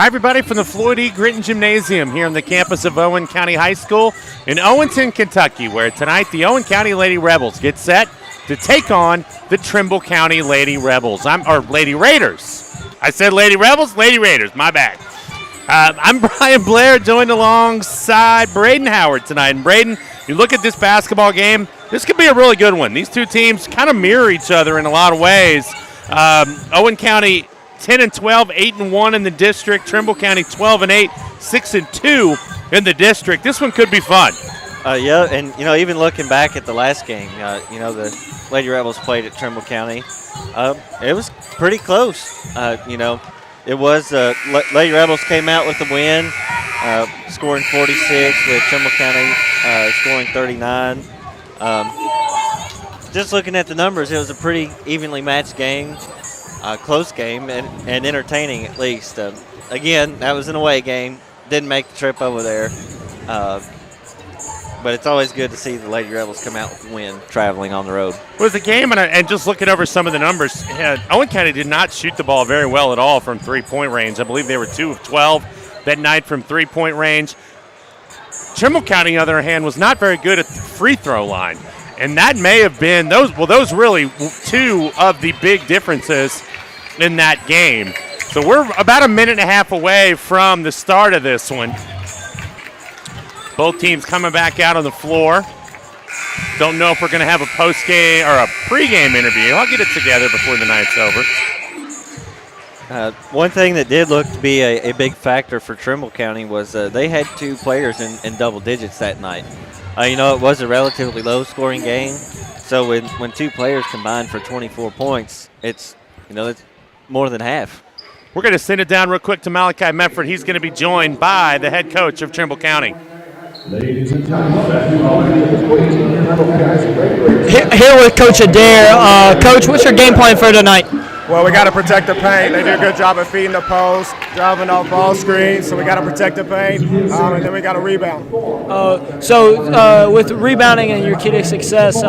Hi, everybody, from the Floyd E. Gritton Gymnasium here on the campus of Owen County High School in Owenton, Kentucky, where tonight the Owen County Lady Rebels get set to take on the Trimble County Lady Rebels. Lady Raiders. I said Lady Rebels, Lady Raiders, my bad. I'm Brian Blair, joined alongside Braden Howard tonight. And Braden, you look at this basketball game, this could be a really good one. These two teams kind of mirror each other in a lot of ways. Owen County 10-12, 8-1 in the district. Trimble County 12-8, 6-2 in the district. This one could be fun. Yeah, and even looking back at the last game, the Lady Rebels played at Trimble County. It was pretty close. It was Lady Rebels came out with the win, scoring 46, with Trimble County scoring 39. Just looking at the numbers, it was a pretty evenly matched game. Close game and entertaining at least. Again, that was an away game. Didn't make the trip over there. But it's always good to see the Lady Rebels come out with a win traveling on the road. It was a game, and just looking over some of the numbers, Owen County did not shoot the ball very well at all from three-point range. I believe they were 2 of 12 that night from three-point range. Trimble County, on the other hand, was not very good at the free throw line. And that may have been those really two of the big differences in that game. So we're about a minute and a half away from the start of this one. Both teams coming back out on the floor. Don't know if we're going to have a post-game or a pre-game interview. I'll get it together before the night's over. One thing that did look to be a big factor for Trimble County was they had 2 players in double digits that night. It was a relatively low-scoring game, so when 2 players combined for 24 points, it's more than half. We're going to send it down real quick to Malachi Medford. He's going to be joined by the head coach of Trimble County. Ladies and gentlemen, here with Coach Adair. Coach, what's your game plan for tonight? Well, we got to protect the paint. They do a good job at feeding the post, driving off ball screens, so we got to protect the paint, and then we got to rebound. So with rebounding and your key to success,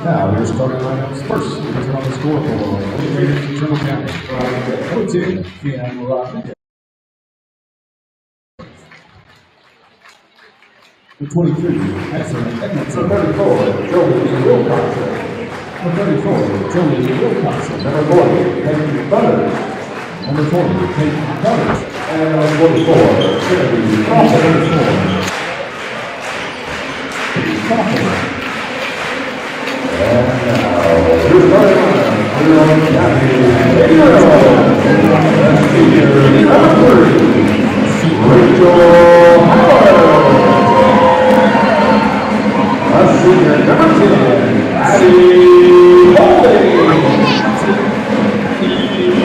Now, your starting lineups first. These are on the scoreboard. Trimble County. 22, Keanu Rodman. The 23, Hesser Edmondson. 34, Joey Wilcoxon. The 34, Joey Wilcoxon. Number 40, Henry Butters. Number 40, Kate Butters. And number 44, Timothy Crawford. Number 4, Crawford. And now, here's starting lineup. Owen County Lady Rebels. Senior number 3, Rachel Howard. Senior number 10, Addie Holding.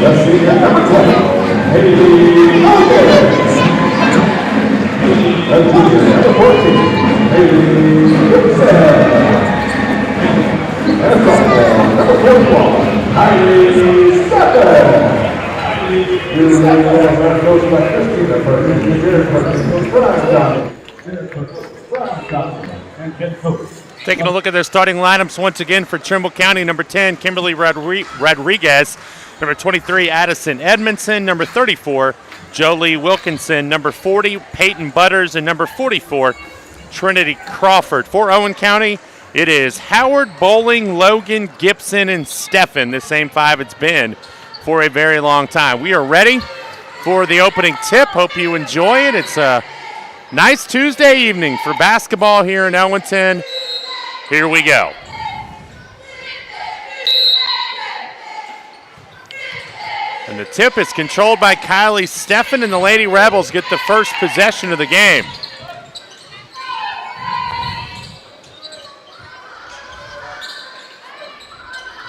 The senior number 20, Haley Lopez. A junior, number 14, Haley Gibson. And a sophomore, number 41, Haley Stephen. Goes by Christina Perkins, Jared Perkins, Brian Johnson, and Ken Coates. Taking a look at their starting lineups once again for Trimble County. Number 10, Kimberly Rodriguez. Number 23, Addison Edmondson. Number 34, Jolie Wilkinson. Number 40, Peyton Butters. And number 44, Trinity Crawford. For Owen County, it is Howard, Bowling, Logan, Gibson, and Steffen. The same five it's been for a very long time. We are ready for the opening tip. Hope you enjoy it. It's a nice Tuesday evening for basketball here in Owenton. Here we go. And the tip is controlled by Kylie Steffen, and the Lady Rebels get the first possession of the game.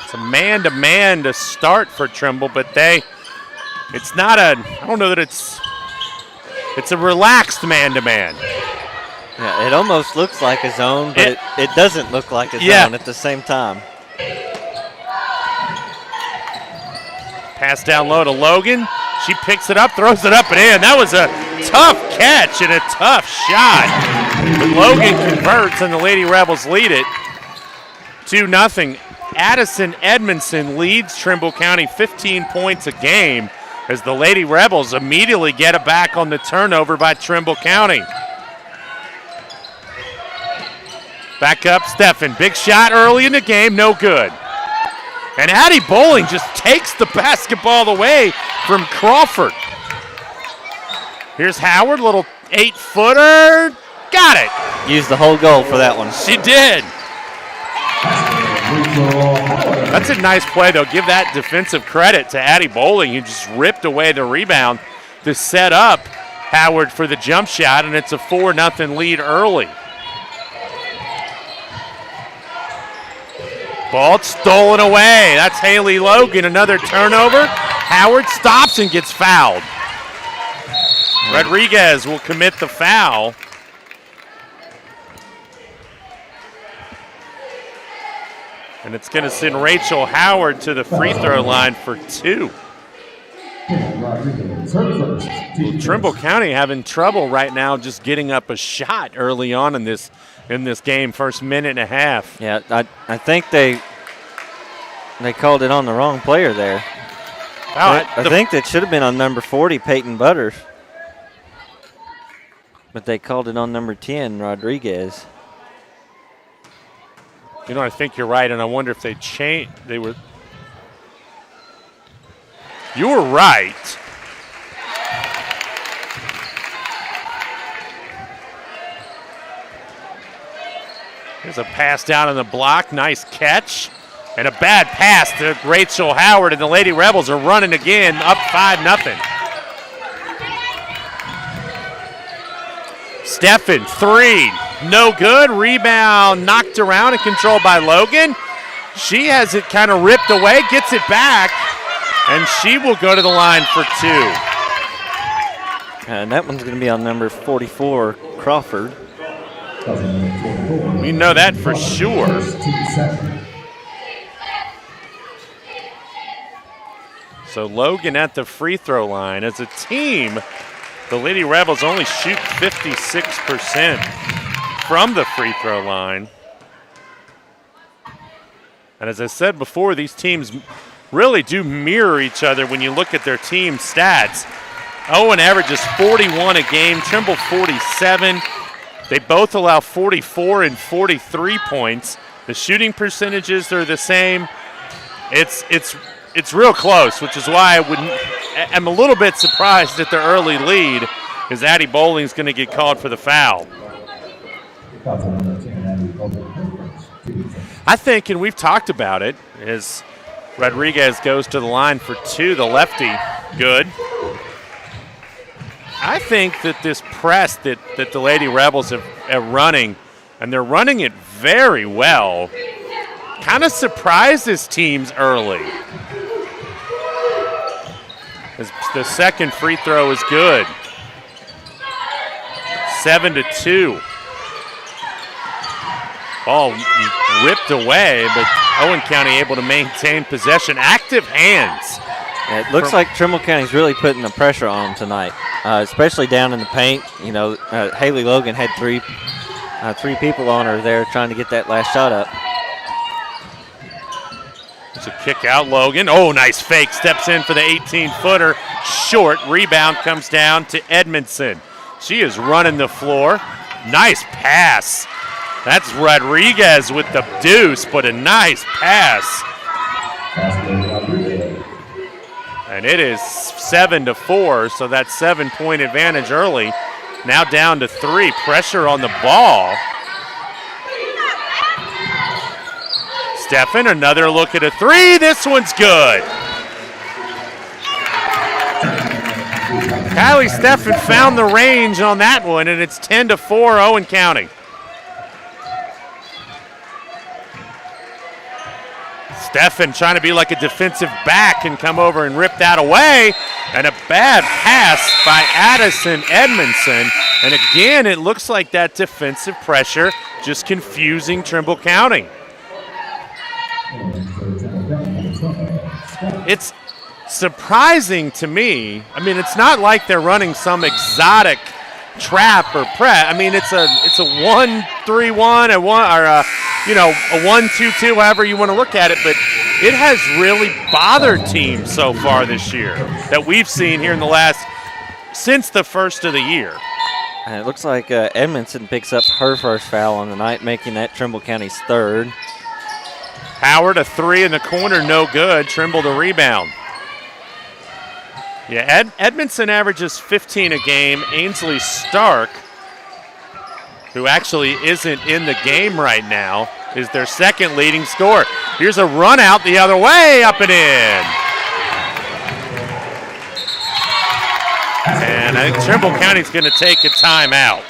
It's a man-to-man to start for Trimble, but it's not a, I don't know that it's a relaxed man-to-man. Yeah, it almost looks like a zone, but it doesn't look like a zone at the same time. Pass down low to Logan. She picks it up, throws it up and in. That was a tough catch and a tough shot. But Logan converts and the Lady Rebels lead it 2-0. Addison Edmondson leads Trimble County 15 points a game as the Lady Rebels immediately get it back on the turnover by Trimble County. Back up, Steffen. Big shot early in the game, no good. And Addie Bowling just takes the basketball away from Crawford. Here's Howard, little 8-footer. Got it. Used the whole goal for that one. She did. That's a nice play, though. Give that defensive credit to Addie Bowling, who just ripped away the rebound to set up Howard for the jump shot, and it's a 4-0 lead early. Ball stolen away. That's Haley Logan. Another turnover. Howard stops and gets fouled. Rodriguez will commit the foul. And it's going to send Rachel Howard to the free throw line for 2. Well, Trimble County having trouble right now just getting up a shot early on in this game, first minute and a half. Yeah, I think they called it on the wrong player there. I think that should have been on number 40, Peyton Butters. But they called it on number 10, Rodriguez. You know, I think you're right, and I wonder if they changed. You were right. There's a pass down in the block. Nice catch. And a bad pass to Rachel Howard, and the Lady Rebels are running again, up 5-0. Steffen, 3. No good. Rebound knocked around and controlled by Logan. She has it kind of ripped away, gets it back, and she will go to the line for 2. And that one's going to be on number 44, Crawford. We know that for sure. So Logan at the free throw line. As a team, the Lady Rebels only shoot 56% from the free throw line. And as I said before, these teams really do mirror each other when you look at their team stats. Owen averages 41 a game, Trimble 47. They both allow 44 and 43 points. The shooting percentages are the same. It's real close, which is why I'm a little bit surprised at their early lead, as Addie Bowling's going to get called for the foul. I think, and we've talked about it, as Rodriguez goes to the line for 2, the lefty, good. I think that this press that the Lady Rebels are running, and they're running it very well, kind of surprises teams early. The second free throw is good. 7-2. Ball ripped away, but Owen County able to maintain possession. Active hands. Yeah, it looks like Trimble County's really putting the pressure on them tonight, especially down in the paint. You know, Haley Logan had three people on her there trying to get that last shot up. It's a kick out, Logan. Oh, nice fake. Steps in for the 18-footer. Short. Rebound comes down to Edmondson. She is running the floor. Nice pass. That's Rodriguez with the deuce, but a nice pass. And it is 7-4, so that's 7-point advantage early. Now down to 3. Pressure on the ball. Steffen, another look at a 3. This one's good. Kylie Steffen found the range on that one, and it's 10-4 Owen County. Steffen trying to be like a defensive back and come over and rip that away. And a bad pass by Addison Edmondson. And again, it looks like that defensive pressure just confusing Trimble County. It's surprising to me. I mean, it's not like they're running some exotic trap or press. I mean, it's a 1-3-1, a 1-2-2, however you want to look at it. But it has really bothered teams so far this year that we've seen here since the first of the year. And it looks like Edmondson picks up her first foul on the night, making that Trimble County's third. Howard, a 3 in the corner, no good. Trimble the rebound. Yeah, Edmondson averages 15 a game. Ainsley Stark, who actually isn't in the game right now, is their second leading scorer. Here's a run out the other way, up and in. And I think Trimble County's going to take a timeout.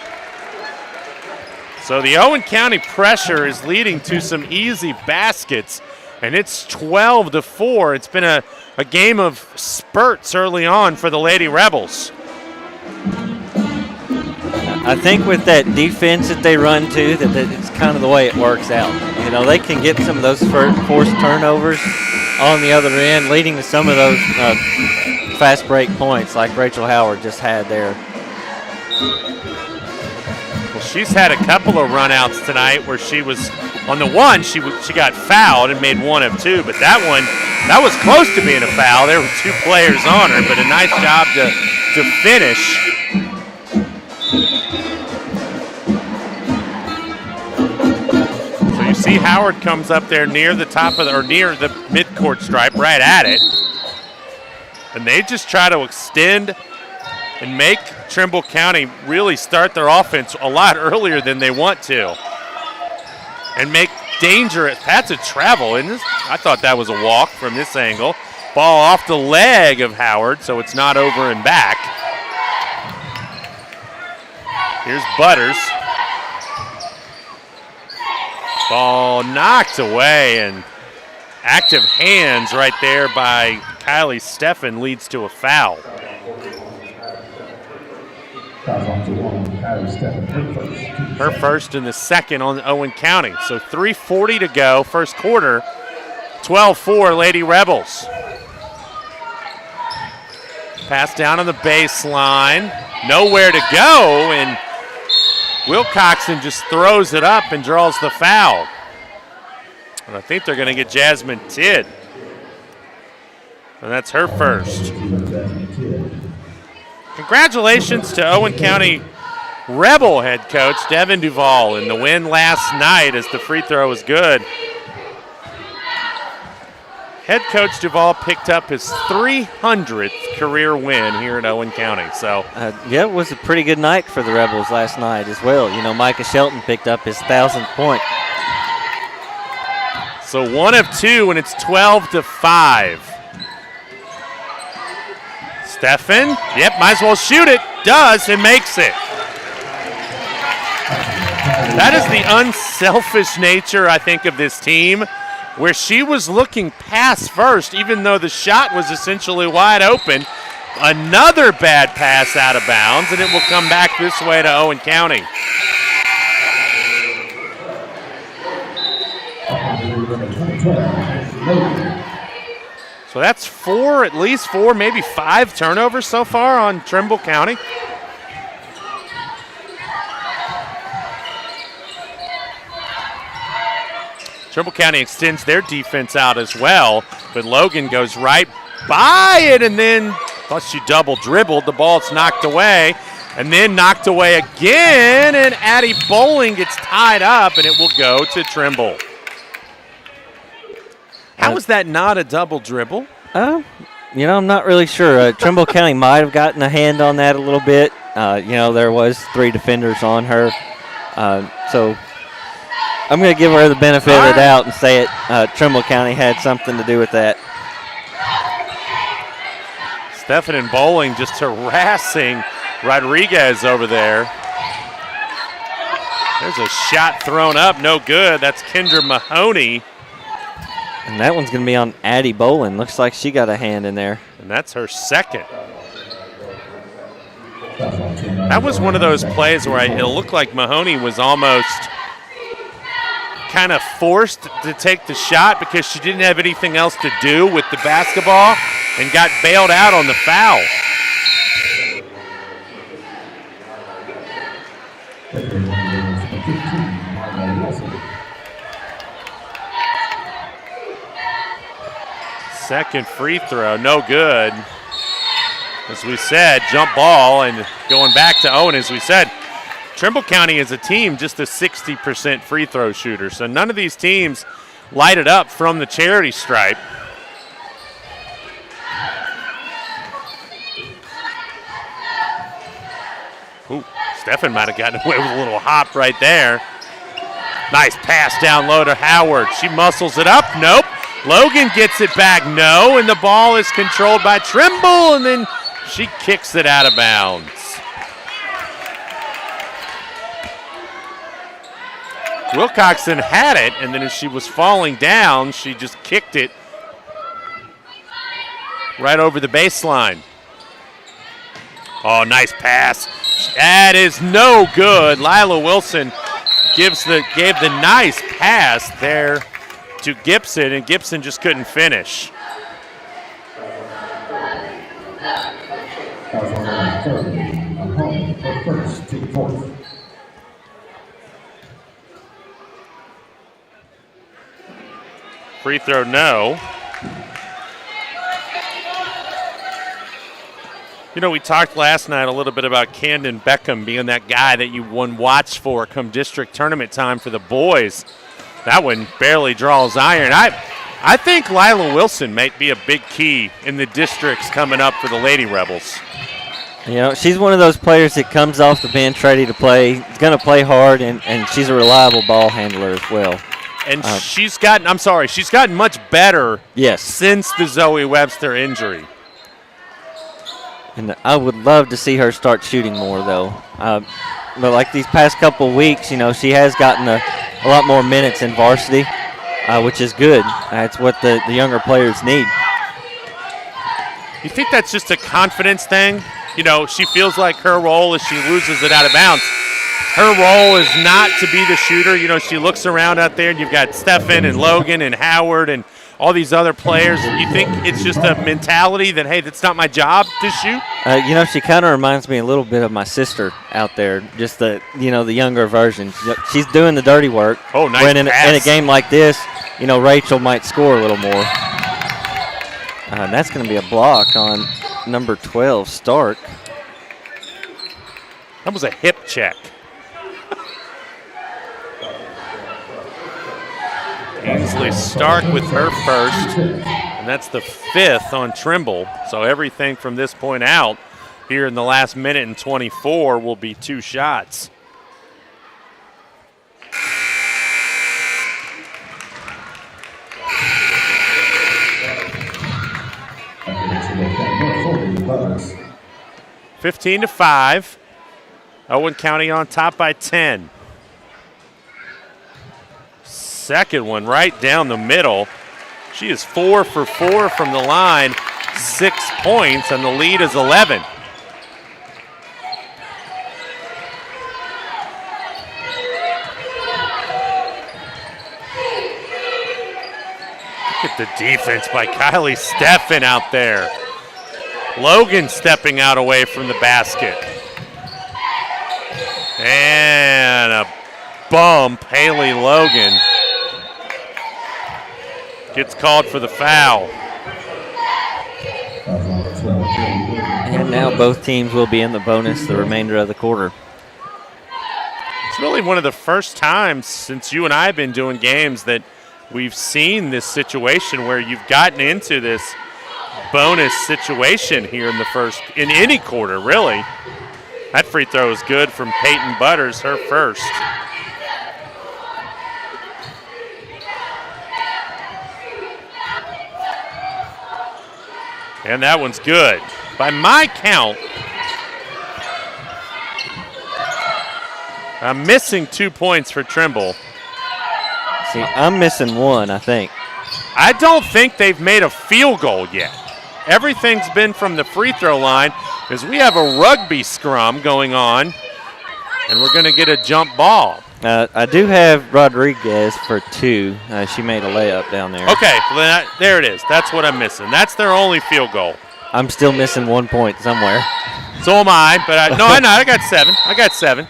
So the Owen County pressure is leading to some easy baskets, and it's 12-4. It's been a game of spurts early on for the Lady Rebels. I think with that defense that they run too, that it's kind of the way it works out. You know, they can get some of those forced turnovers on the other end, leading to some of those fast break points like Rachel Howard just had there. Well, she's had a couple of runouts tonight where she was on the one, she got fouled and made 1 of 2, but that one, that was close to being a foul. There were 2 players on her, but a nice job to finish. So you see Howard comes up there near the top of near the midcourt stripe, right at it. And they just try to extend and make Trimble County really start their offense a lot earlier than they want to. And make dangerous. That's a travel, isn't it? I thought that was a walk from this angle. Ball off the leg of Howard, so it's not over and back. Here's Butters. Ball knocked away, and active hands right there by Kylie Steffen leads to a foul. Her first and the second on Owen County. So 3:40 to go, first quarter. 12-4 Lady Rebels. Pass down on the baseline. Nowhere to go, and Wilcoxon just throws it up and draws the foul. And I think they're going to get Jasmine Tidd. And that's her first. Congratulations to Owen County Rebel head coach Devin Duvall in the win last night, as the free throw was good. Head coach Duvall picked up his 300th career win here in Owen County. So yeah, it was a pretty good night for the Rebels last night as well. You know, Micah Shelton picked up his 1,000th point. So 1 of 2, and it's 12-5. Steffen, yep, might as well shoot it. Does, and makes it. That is the unselfish nature, I think, of this team, where she was looking pass first, even though the shot was essentially wide open. Another bad pass out of bounds, and it will come back this way to Owen County. So that's at least four, maybe 5 turnovers so far on Trimble County. Trimble County extends their defense out as well, but Logan goes right by it, and then plus she double dribbled. The ball's knocked away, and then knocked away again, and Addie Bowling gets tied up, and it will go to Trimble. How is that not a double dribble? I'm not really sure. Trimble County might have gotten a hand on that a little bit. There was 3 defenders on her. So I'm going to give her the benefit of the doubt and say Trimble County had something to do with that. Stephen Bowling just harassing Rodriguez over there. There's a shot thrown up, no good. That's Kendra Mahoney. And that one's going to be on Addie Bowling. Looks like she got a hand in there. And that's her second. That was one of those plays where it looked like Mahoney was almost kind of forced to take the shot because she didn't have anything else to do with the basketball and got bailed out on the foul. Second free throw, no good. As we said, jump ball, and going back to Owen, as we said, Trimble County is a team just a 60% free throw shooter. So none of these teams light it up from the charity stripe. Ooh, Stephen might have gotten away with a little hop right there. Nice pass down low to Howard. She muscles it up. Nope. Logan gets it back. No. And the ball is controlled by Trimble. And then she kicks it out of bounds. Wilcoxon had it. And then as she was falling down, she just kicked it right over the baseline. Oh, nice pass. That is no good. Lila Wilson gave the nice pass there to Gibson, and Gibson just couldn't finish. Free throw, no. You know, we talked last night a little bit about Camden Beckham being that guy that you watch for come district tournament time for the boys. That one barely draws iron. I think Lila Wilson might be a big key in the districts coming up for the Lady Rebels. You know, she's one of those players that comes off the bench ready to play. She's going to play hard, and she's a reliable ball handler as well. And she's gotten much better yes, since the Zoe Webster injury. And I would love to see her start shooting more, though. But like these past couple of weeks, you know, she has gotten a lot more minutes in varsity, which is good. That's what the younger players need. You think that's just a confidence thing? You know, she feels like her role is she loses it out of bounds. Her role is not to be the shooter. You know, she looks around out there, and you've got Stephen and Logan and Howard and all these other players. You think it's just a mentality that, hey, that's not my job to shoot? You know, she kind of reminds me a little bit of my sister out there, just the younger version. She's doing the dirty work. Oh, nice when in pass. a game like this, you know, Rachel might score a little more. And that's going to be a block on number 12, Stark. That was a hip check. Ainsley Stark with her first, and that's the 5th on Trimble. So everything from this point out here in the last minute and 24 will be 2 shots. Bucks. 15-5. Owen County on top by 10. Second one right down the middle. She is 4 for 4 from the line. 6 points, and the lead is 11. Look at the defense by Kylie Steffen out there. Logan stepping out away from the basket. And a bump. Haley Logan gets called for the foul. And now both teams will be in the bonus the remainder of the quarter. It's really one of the first times since you and I have been doing games that we've seen this situation where you've gotten into this bonus situation here in any quarter, really. That free throw is good from Peyton Butters, her first. And that one's good. By my count, I'm missing 2 points for Trimble. See, I'm missing one, I think. I don't think they've made a field goal yet. Everything's been from the free throw line because we have a rugby scrum going on, and we're going to get a jump ball. I do have Rodriguez for 2. She made a layup down there. Okay, well, there it is. That's what I'm missing. That's their only field goal. I'm still missing 1 point somewhere. So am I, but I got 7. I got 7.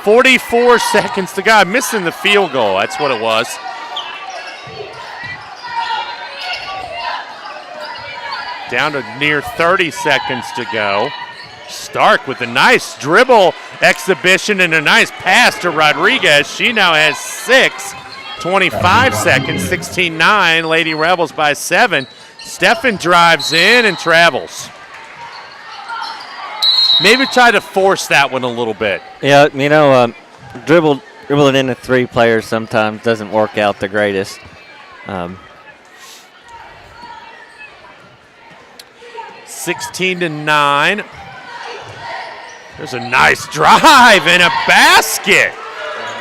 44 seconds to go. I'm missing the field goal. That's what it was. Down to near 30 seconds to go. Stark with a nice dribble exhibition and a nice pass to Rodriguez. She now has 6. 25 seconds, 16-9. Lady Rebels by 7. Steffen drives in and travels. Maybe try to force that one a little bit. Yeah, dribbling into 3 players sometimes doesn't work out the greatest. 16-9. There's a nice drive and a basket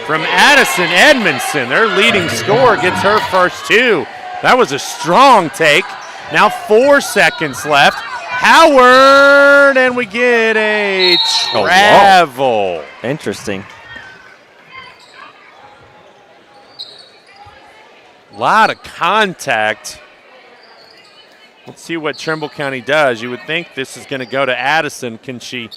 from Addison Edmondson. Their leading scorer gets her first 2. That was a strong take. Now 4 seconds left. Howard, and we get a travel. Interesting. A lot of contact. Let's see what Trimble County does. You would think this is going to go to Addison. Can she?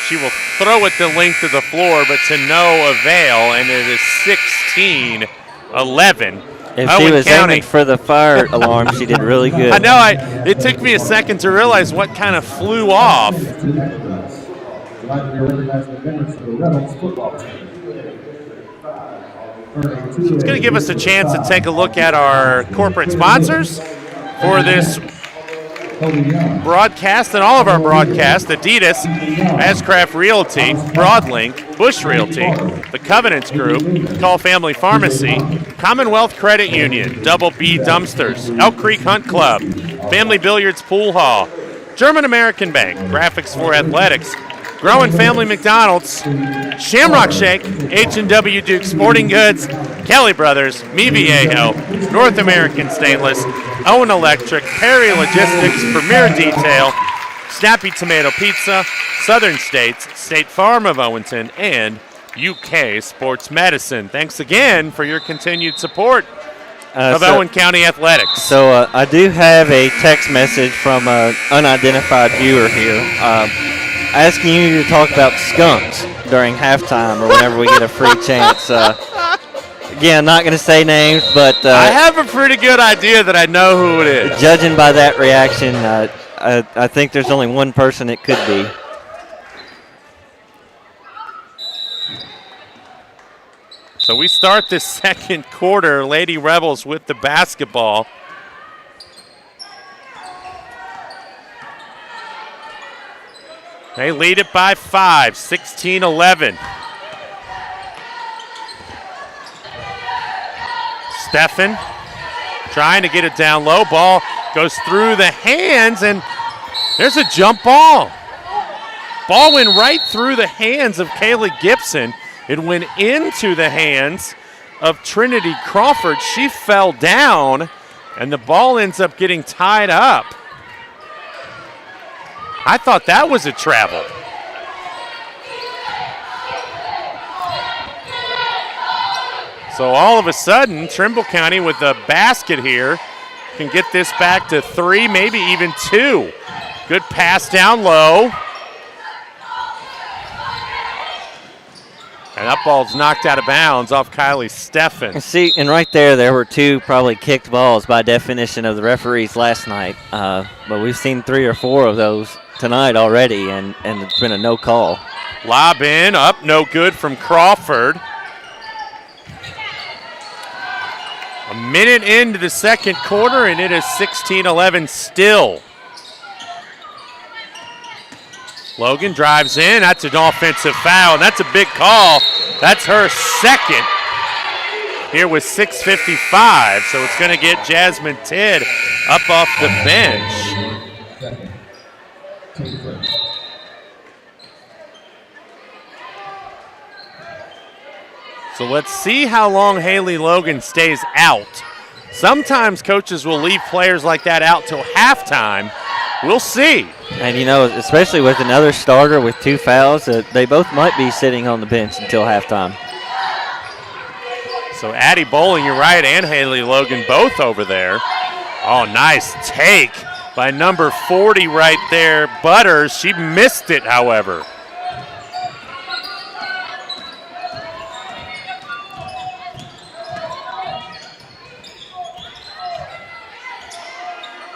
She will throw it the length of the floor, but to no avail, and it is 16-11. If Owen she was County. aiming for the fire alarm, she did really good. I know. It took me a second to realize what kind of flew off. It's going to give us a chance to take a look at our corporate sponsors for this broadcast and all of our broadcasts: Adidas, Ascraft Realty, Broadlink, Bush Realty, the Covenants Group, Call Family Pharmacy, Commonwealth Credit Union, Double B Dumpsters, Elk Creek Hunt Club, Family Billiards Pool Hall, German American Bank, Graphics for Athletics, Growing Family McDonald's, Shamrock Shake, H&W Duke Sporting Goods, Kelly Brothers, Me Viejo, North American Stainless, Owen Electric, Perry Logistics, Premier Detail, Snappy Tomato Pizza, Southern States, State Farm of Owenton, and UK Sports Medicine. Thanks again for your continued support of Owen County Athletics. So I do have a text message from an unidentified viewer here asking you to talk about skunks during halftime or whenever we get a free chance. Again, not going to say names, but I have a pretty good idea that I know who it is. Judging by that reaction, I think there's only one person it could be. So we start the second quarter. Lady Rebels with the basketball. They lead it by 5, 16-11. Steffen trying to get it down low. Ball goes through the hands, and there's a jump ball. Ball went right through the hands of Kaylee Gibson. It went into the hands of Trinity Crawford. She fell down, and the ball ends up getting tied up. I thought that was a travel. So all of a sudden, Trimble County with the basket here can get this back to 3, maybe even 2. Good pass down low. And that ball's knocked out of bounds off Kylie Steffen. See, and right there were 2 probably kicked balls by definition of the referees last night. But we've seen 3 or 4 of those tonight already, and it's been a no call. Lob in, up, no good from Crawford. A minute into the second quarter, and it is 16-11 still. Logan drives in. That's an offensive foul, and that's a big call. That's her second here with 6:55, so it's going to get Jasmine Tidd up off the bench. So let's see how long Haley Logan stays out. Sometimes coaches will leave players like that out till halftime. We'll see. And, you know, especially with another starter with 2 fouls, they both might be sitting on the bench until halftime. So Addie Bowling, you're right, and Haley Logan both over there. Oh, nice take by number 40 right there, Butters. She missed it, however.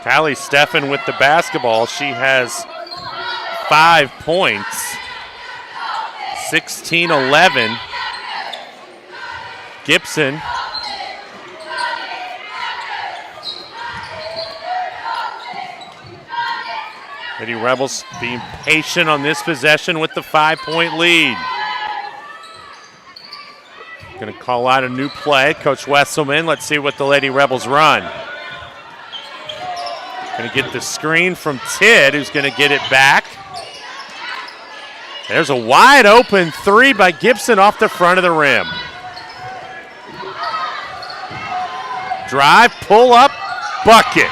Kylie Steffen with the basketball. She has 5 points. 16-11. Gibson. Lady Rebels being patient on this possession with the 5-point lead. Going to call out a new play. Coach Wesselman, let's see what the Lady Rebels run. Going to get the screen from Tidd, who's going to get it back. There's a wide open 3 by Gibson off the front of the rim. Drive, pull up, bucket.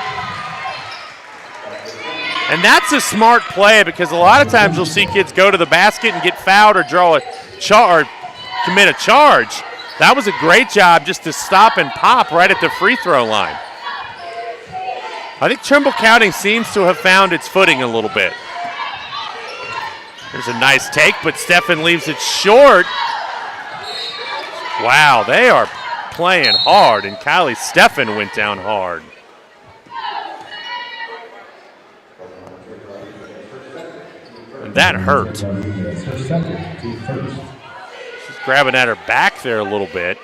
And that's a smart play because a lot of times you'll see kids go to the basket and get fouled or draw a charge, commit a charge. That was a great job just to stop and pop right at the free throw line. I think Trimble County seems to have found its footing a little bit. There's a nice take, but Steffen leaves it short. Wow, they are playing hard, and Kylie Steffen went down hard. And that hurt. She's grabbing at her back there a little bit.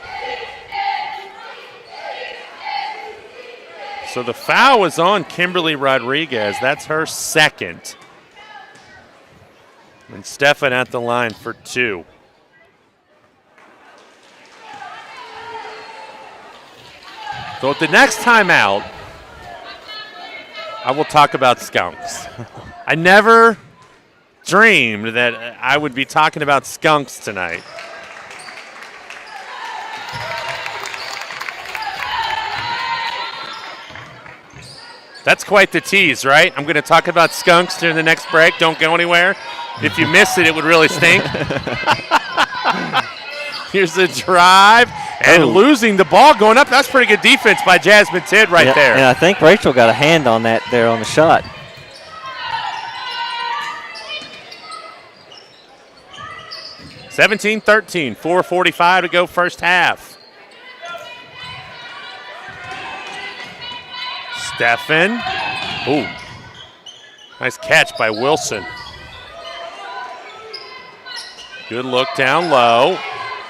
So the foul was on Kimberly Rodriguez. That's her second. And Steffen at the line for 2. So at the next timeout, I will talk about skunks. I never dreamed that I would be talking about skunks tonight. That's quite the tease, right? I'm going to talk about skunks during the next break. Don't go anywhere. If you miss it, it would really stink. Here's the drive, and losing the ball going up. That's pretty good defense by Jasmine Tidd right there. And I think Rachel got a hand on that there on the shot. (17-13), 4:45 to go first half. Steffen. Ooh. Nice catch by Wilson. Good look down low.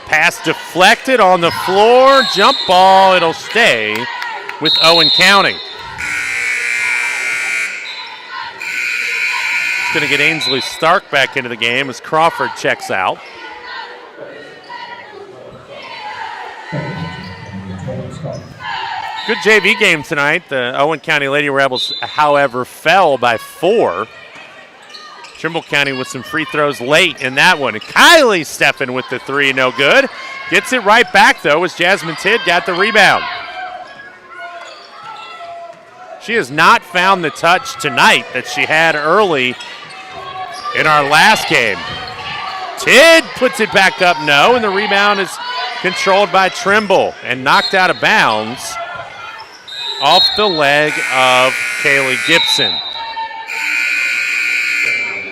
Pass deflected on the floor. Jump ball. It'll stay with Owen County. It's going to get Ainsley Stark back into the game as Crawford checks out. Good JV game tonight. The Owen County Lady Rebels, however, fell by 4. Trimble County with some free throws late in that one. Kylie Steffen with the 3, no good. Gets it right back, though, as Jasmine Tidd got the rebound. She has not found the touch tonight that she had early in our last game. Tidd puts it back up, no, and the rebound is controlled by Trimble and knocked out of bounds off the leg of Kaylee Gibson.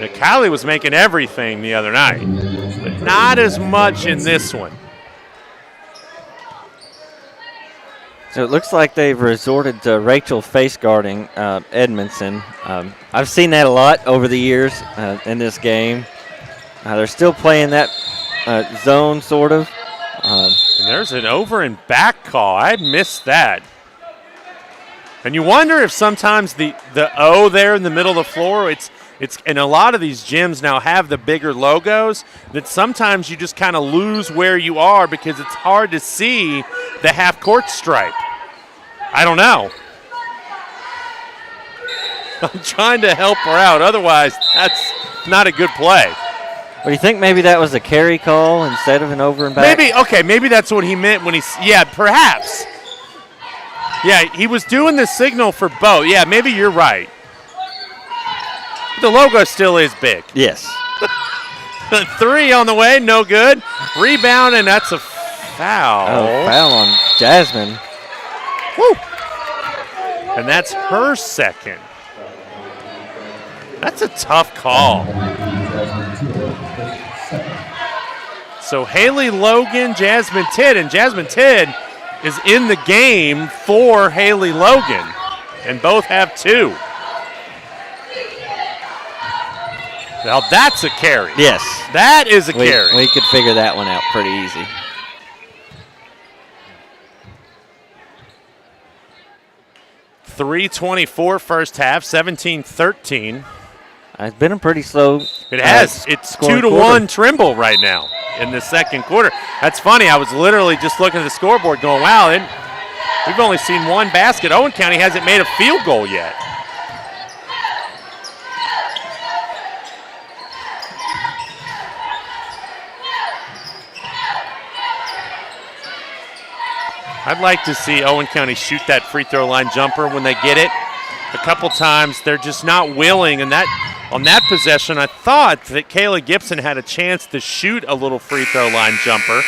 Now, Kylie was making everything the other night, but not as much in this one. So it looks like they've resorted to Rachel face guarding Edmondson. I've seen that a lot over the years in this game. They're still playing that zone, sort of. And there's an over and back call. I had missed that. And you wonder if sometimes the O there in the middle of the floor, it's and a lot of these gyms now have the bigger logos, that sometimes you just kind of lose where you are because it's hard to see the half-court stripe. I don't know. I'm trying to help her out. Otherwise, that's not a good play. Well, do you think maybe that was a carry call instead of an over and back? Maybe that's what he meant when yeah, perhaps. Yeah, he was doing the signal for both. Yeah, maybe you're right. The logo still is big. Yes. 3 on the way, no good. Rebound, and that's a foul. Oh, foul on Jasmine. Woo! And that's her second. That's a tough call. So Haley Logan, Jasmine Tidd, and Jasmine Tidd is in the game for Haley Logan, and both have 2. Now that's a carry. Yes. That is a carry. We could figure that one out pretty easy. .324 first half, 17-13. It's been a pretty slow. It has. It's 2-1 quarter. Trimble right now in the second quarter. That's funny. I was literally just looking at the scoreboard going, wow, we've only seen one basket. Owen County hasn't made a field goal yet. I'd like to see Owen County shoot that free throw line jumper when they get it. A couple times they're just not willing, and on that possession I thought that Kayla Gibson had a chance to shoot a little free throw line jumper,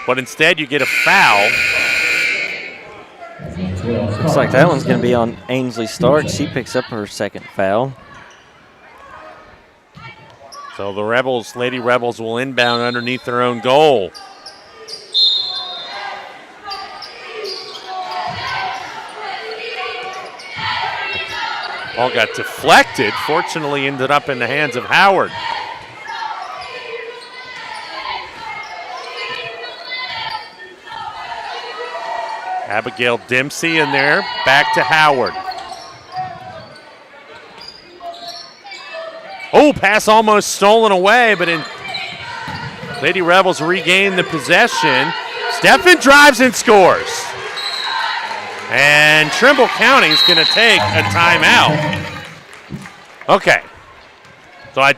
but instead you get a foul. Looks like that one's going to be on Ainsley Stark. She picks up her second foul. So the Lady Rebels will inbound underneath their own goal. Ball got deflected. Fortunately, ended up in the hands of Howard. Abigail Dempsey in there. Back to Howard. Oh, pass almost stolen away, but Lady Rebels regain the possession. Steffen drives and scores. And Trimble County is going to take a timeout. Okay. So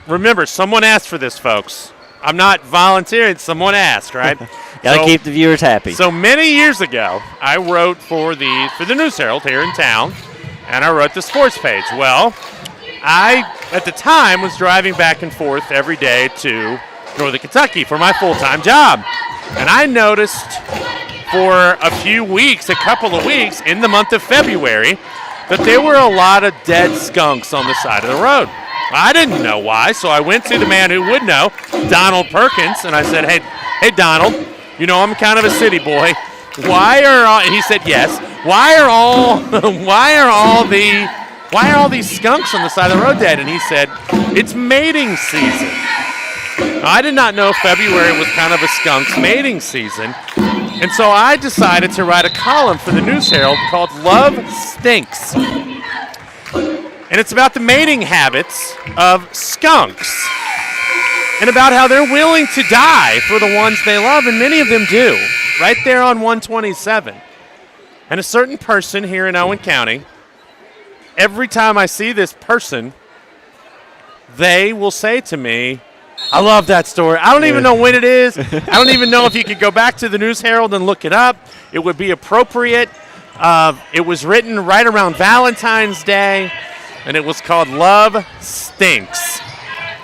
remember, someone asked for this, folks. I'm not volunteering. Someone asked, right? Got to keep the viewers happy. So many years ago, I wrote for the News Herald here in town, and I wrote the sports page. Well, I, at the time, was driving back and forth every day to Northern Kentucky for my full-time job. And I noticed for a couple of weeks in the month of February, that there were a lot of dead skunks on the side of the road. I didn't know why, so I went to the man who would know, Donald Perkins, and I said, hey Donald, you know I'm kind of a city boy. And he said yes. Why are all these skunks on the side of the road dead? And he said, it's mating season. Now, I did not know February was kind of a skunk's mating season. And so I decided to write a column for the News Herald called Love Stinks. And it's about the mating habits of skunks and about how they're willing to die for the ones they love, and many of them do, right there on 127. And a certain person here in Owen County, every time I see this person, they will say to me, I love that story. I don't even know when it is. I don't even know if you could go back to the News Herald and look it up. It would be appropriate. It was written right around Valentine's Day, and it was called Love Stinks.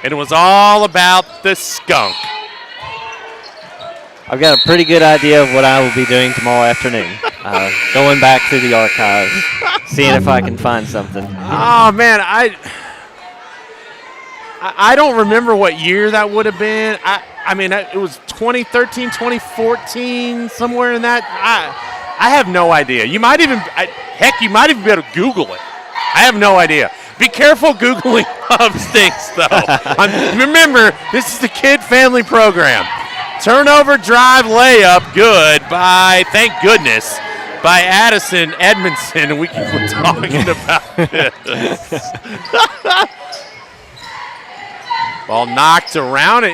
And it was all about the skunk. I've got a pretty good idea of what I will be doing tomorrow afternoon. Going back through the archives, seeing if I can find something. Oh, man, I don't remember what year that would have been. I mean, it was 2013, 2014, somewhere in that. I have no idea. You might even, you might even be able to Google it. I have no idea. Be careful Googling Love Stinks, though. Remember, this is the kid family program. Turnover drive layup, good by, thank goodness, by Addison Edmondson, and we keep talking about this. Ball knocked around it,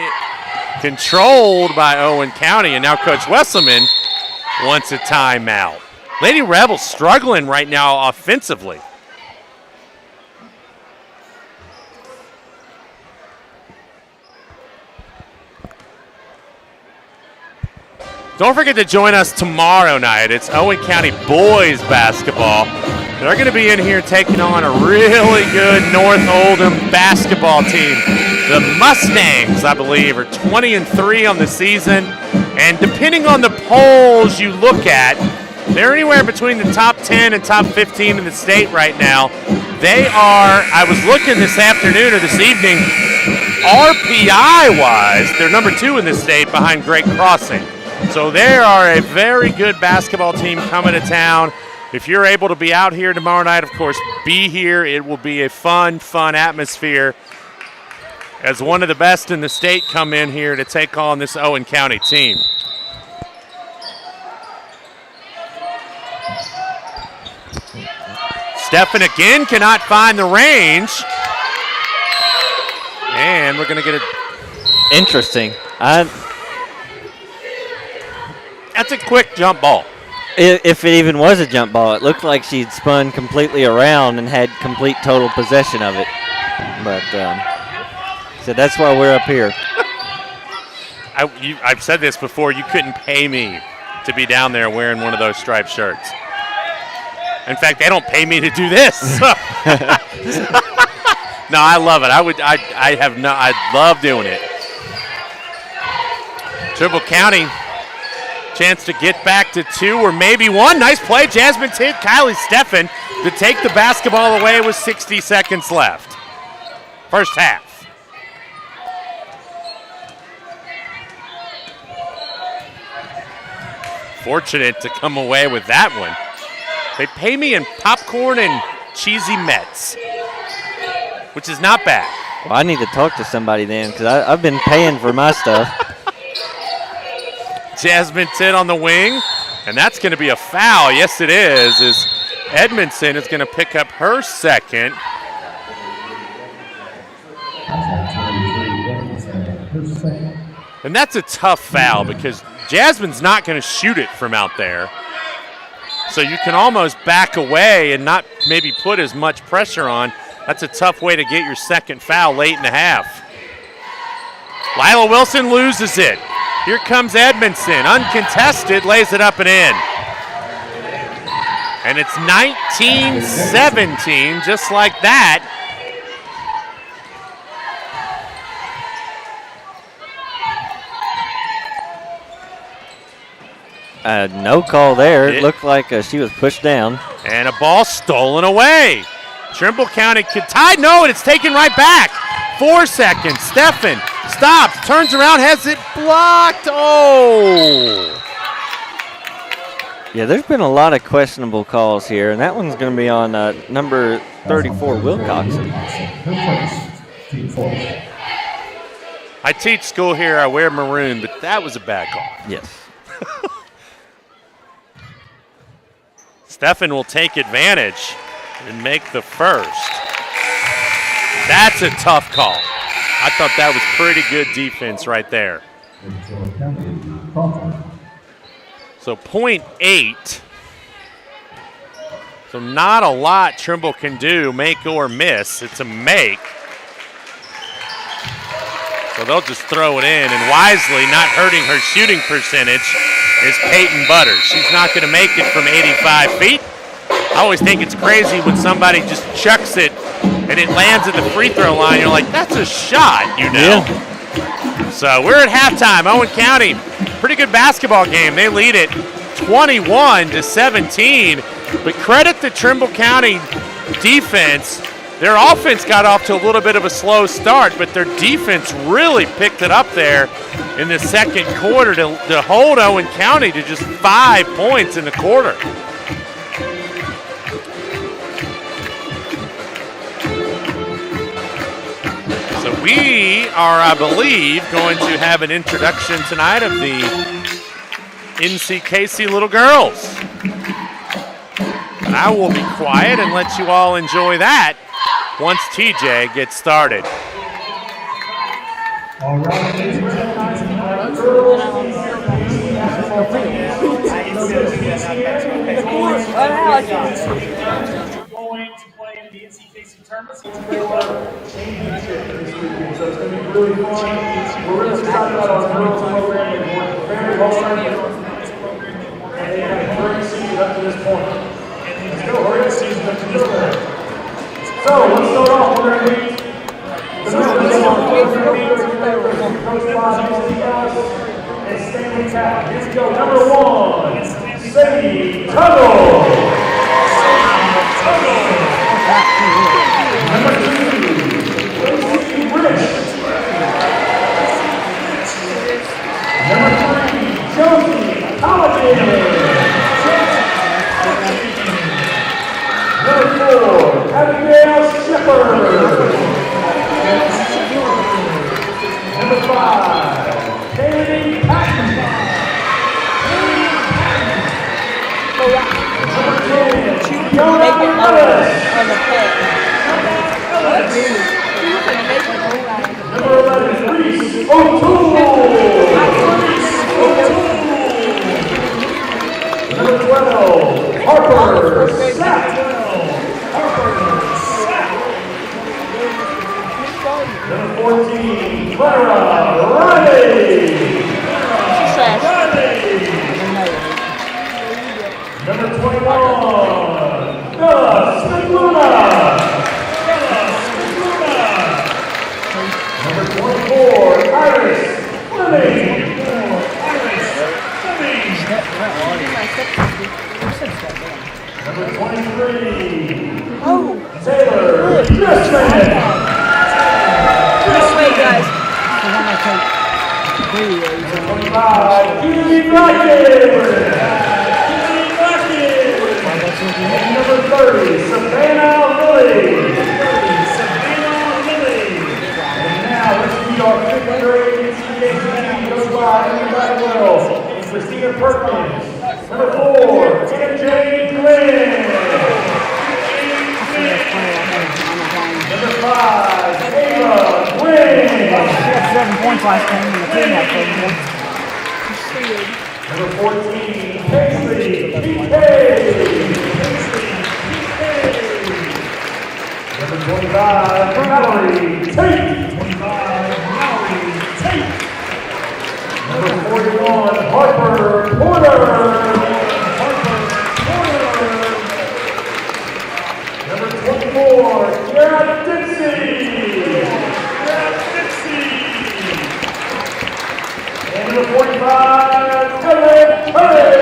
controlled by Owen County, and now Coach Wesselman wants a timeout. Lady Rebels struggling right now offensively. Don't forget to join us tomorrow night. It's Owen County boys basketball. They're going to be in here taking on a really good North Oldham basketball team. The Mustangs, I believe, are 20-3 on the season. And depending on the polls you look at, they're anywhere between the top 10 and top 15 in the state right now. They are, I was looking this afternoon or this evening, RPI-wise, they're number 2 in the state behind Great Crossing. So they are a very good basketball team coming to town. If you're able to be out here tomorrow night, of course, be here. It will be a fun atmosphere as one of the best in the state come in here to take on this Owen County team. Stephan again cannot find the range. And we're going to get it. Interesting. That's a quick jump ball. If it even was a jump ball, it looked like she'd spun completely around and had complete total possession of it. But so that's why we're up here. I've said this before. You couldn't pay me to be down there wearing one of those striped shirts. In fact, they don't pay me to do this. No, I love it. I love doing it. Trimble County. Chance to get back to 2 or maybe 1. Nice play. Jasmine Tidd, Kylie Stephan to take the basketball away with 60 seconds left. First half. Fortunate to come away with that one. They pay me in popcorn and cheesy Mets, which is not bad. Well, I need to talk to somebody then because I've been paying for my stuff. Jasmine Tidd on the wing, and that's going to be a foul. Yes, it is, as Edmondson is going to pick up her second. And that's a tough foul because Jasmine's not going to shoot it from out there. So you can almost back away and not maybe put as much pressure on. That's a tough way to get your second foul late in the half. Lila Wilson loses it. Here comes Edmondson, uncontested, lays it up and in. And it's 19-17, just like that. No call there. It looked like she was pushed down. And a ball stolen away. Trimble County tied. No, and it's taken right back. 4 seconds. Stephan stops, turns around, has it blocked. Oh. Yeah, there's been a lot of questionable calls here, and that one's going to be on number 34, Wilcoxon. I teach school here. I wear maroon, but that was a bad call. Yes. Stephan will take advantage and make the first. That's a tough call. I thought that was pretty good defense right there. So 0.8. So not a lot Trimble can do, make or miss. It's a make. So they'll just throw it in, and wisely, not hurting her shooting percentage, is Peyton Butters. She's not going to make it from 85 feet. I always think it's crazy when somebody just chucks it and it lands at the free throw line. You're like, that's a shot, you know. Yeah. So we're at halftime. Owen County, pretty good basketball game. They lead it 21-17. But credit the Trimble County defense. Their offense got off to a little bit of a slow start, but their defense really picked it up there in the second quarter to hold Owen County to just 5 points in the quarter. So we are, I believe, going to have an introduction tonight of the NCKC little girls. And I will be quiet and let you all enjoy that once TJ gets started. All right, ladies and going to play in the NCKC tournament. So it's going to be really fun. We're really excited about our girls program. They've worked very hard, and they have a great season up to this point. Let's go, great season up to this point. So let's start off. We're going to meet the members of our program. Coached by and Stanley Tapp. Here we go. Number 1, Sadie Tuggle. Number 2, Lacey Rich. Number 3, Josie Colligan. Number 4, Abigail Shepard. Number 5, Katie Patton. Number 10, Fiona Ellis. Number 11, Reese O'Toole. Number 12, Harper Sapp. Number 14, Clara Riley. Number 21, Bella Spigluna. Number 24, Iris Fleming. Number 23, Taylor Dressman. Wait, guys. Number 25, Julie Brackett. And number 30, Savannah Lilly. And now let's meet our 5th grade NCAA coached by Amy Blackwell and Christina Perkins. Number 4, MJ Glenn. Number 5, Ava Glenn. She had 7 points last game in the team had 7 Number 14, Paisley PK. Number 25, Mallory Tate. Number 41, Harper Porter. Number 24, Garrett Dixie. And number 45, Ellen Curry.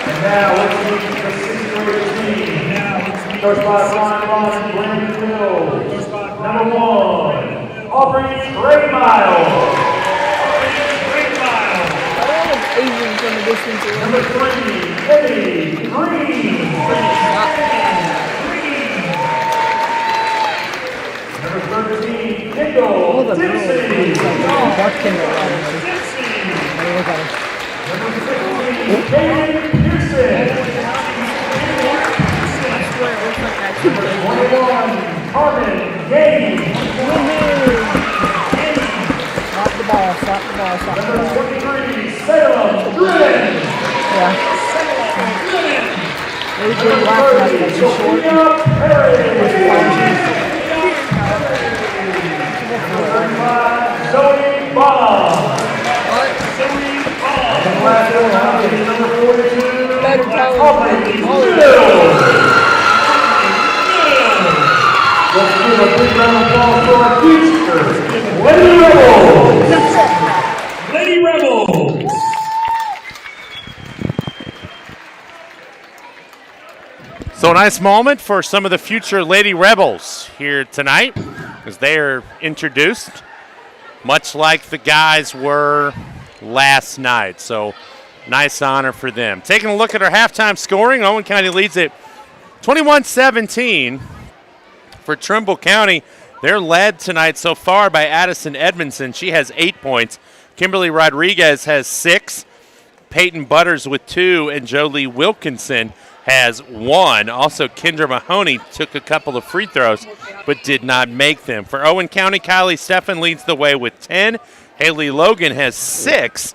And now let's meet the 6th grade team. Coached by Brian Ross and Brandon Hill. Number 1, Aubrey Greymile. Number 3, Eddie Green. Number 13, Kendall Dixie. Number 16, Kaden Pearson. Number 21, Carmen Gaines. Stop the ball. Number 23, Salem Drillen. Number 30, Sophia Perry. Number 29, Riley Smith. Number 30, Sophia Perry. Number 31, Riley Smith. Number 32, Riley Smith. Number 33, Riley Smith. Number 34, Riley Smith. Number 35, Riley Smith. Number 36, Riley Smith. Number 37, Riley Smith. Number 38, Riley Smith. Number 39, Riley Smith. Number 40, Riley Smith. Number 41, Harmon Gaines. Number 42, Salem Drillen. Number 43, Sophia Perry. Let's give a big round of applause for our future Lady Rebels. Lady Rebels. So a nice moment for some of the future Lady Rebels here tonight as they are introduced, much like the guys were last night. So nice honor for them. Taking a look at our halftime scoring, Owen County leads it 21-17 for Trimble County. They're led tonight so far by Addison Edmondson. She has 8 points. Kimberly Rodriguez has 6. Peyton Butters with 2, and Jolie Wilkinson has 1. Also, Kendra Mahoney took a couple of free throws but did not make them. For Owen County, Kylie Steffen leads the way with 10. Haley Logan has 6,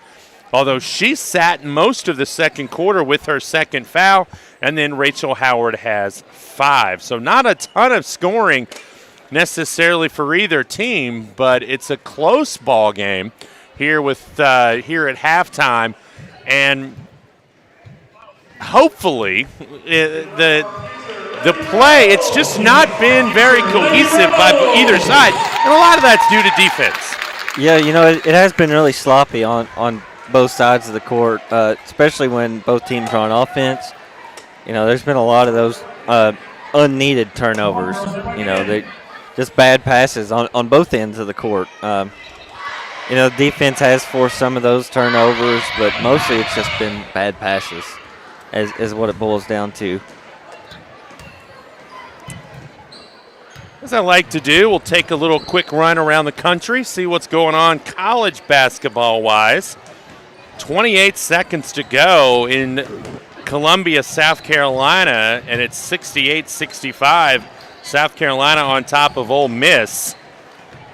although she sat most of the second quarter with her second foul. And then Rachel Howard has 5. So not a ton of scoring necessarily for either team, but it's a close ball game here with here at halftime. And hopefully the play, it's just not been very cohesive by either side, and a lot of that's due to defense. Yeah, you know, it has been really sloppy on both sides of the court, especially when both teams are on offense. You know, there's been a lot of those unneeded turnovers. You know, they just bad passes on both ends of the court. You know, defense has forced some of those turnovers, but mostly it's just been bad passes is what it boils down to. As I like to do, we'll take a little quick run around the country, see what's going on college basketball-wise. 28 seconds to go in Columbia, South Carolina, and it's 68-65. South Carolina on top of Ole Miss.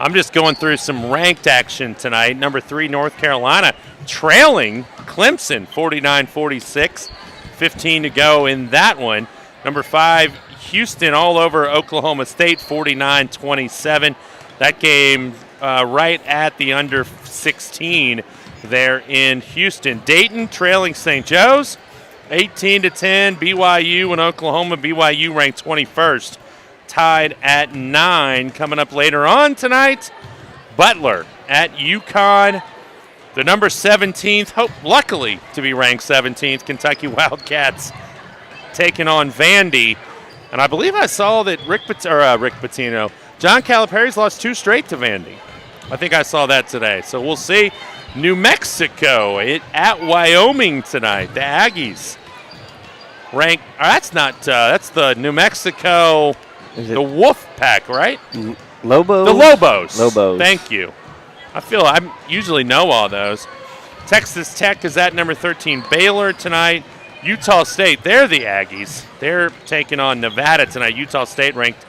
I'm just going through some ranked action tonight. Number 3, North Carolina, trailing Clemson 49-46. 15 to go in that one. Number 5, Houston all over Oklahoma State 49-27. That game right at the under 16 there in Houston. Dayton trailing St. Joe's 18-10. BYU and Oklahoma. BYU ranked 21st. Tied at 9. Coming up later on tonight, Butler at UConn. The number 17th, luckily to be ranked 17th, Kentucky Wildcats taking on Vandy. And I believe I saw that Rick Pitino, John Calipari's lost 2 straight to Vandy. I think I saw that today. So we'll see. New Mexico at Wyoming tonight. The Aggies rank. That's the New Mexico. The Wolf Pack, right? Lobos? The Lobos. Lobos. Thank you. I usually know all those. Texas Tech is at number 13. Baylor tonight. Utah State, they're the Aggies. They're taking on Nevada tonight. Utah State ranked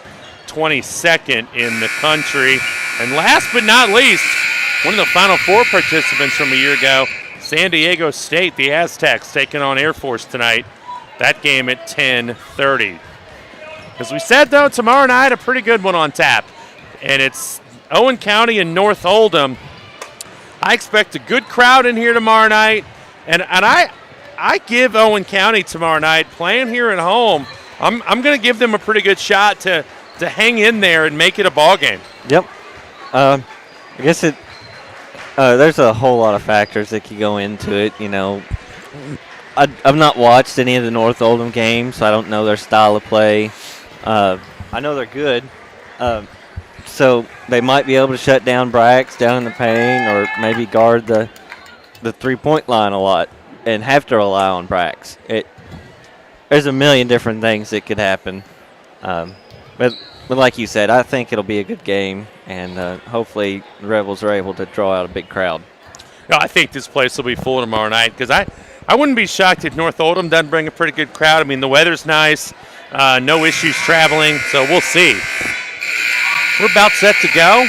22nd in the country. And last but not least, one of the Final Four participants from a year ago, San Diego State, the Aztecs, taking on Air Force tonight. That game at 10:30. As we said, though, tomorrow night, a pretty good one on tap. And it's Owen County and North Oldham. I expect a good crowd in here tomorrow night. And I give Owen County tomorrow night, playing here at home, I'm going to give them a pretty good shot to hang in there and make it a ball game. Yep. I guess there's a whole lot of factors that could go into it. You know, I've not watched any of the North Oldham games, so I don't know their style of play. I know they're good, so they might be able to shut down Brax down in the paint, or maybe guard the 3-point line a lot and have to rely on Brax. There's a million different things that could happen, but like you said, I think it'll be a good game, and hopefully the Rebels are able to draw out a big crowd. No, I think this place will be full tomorrow night, because I wouldn't be shocked if North Oldham doesn't bring a pretty good crowd. I mean, the weather's nice. No issues traveling, so we'll see. We're about set to go.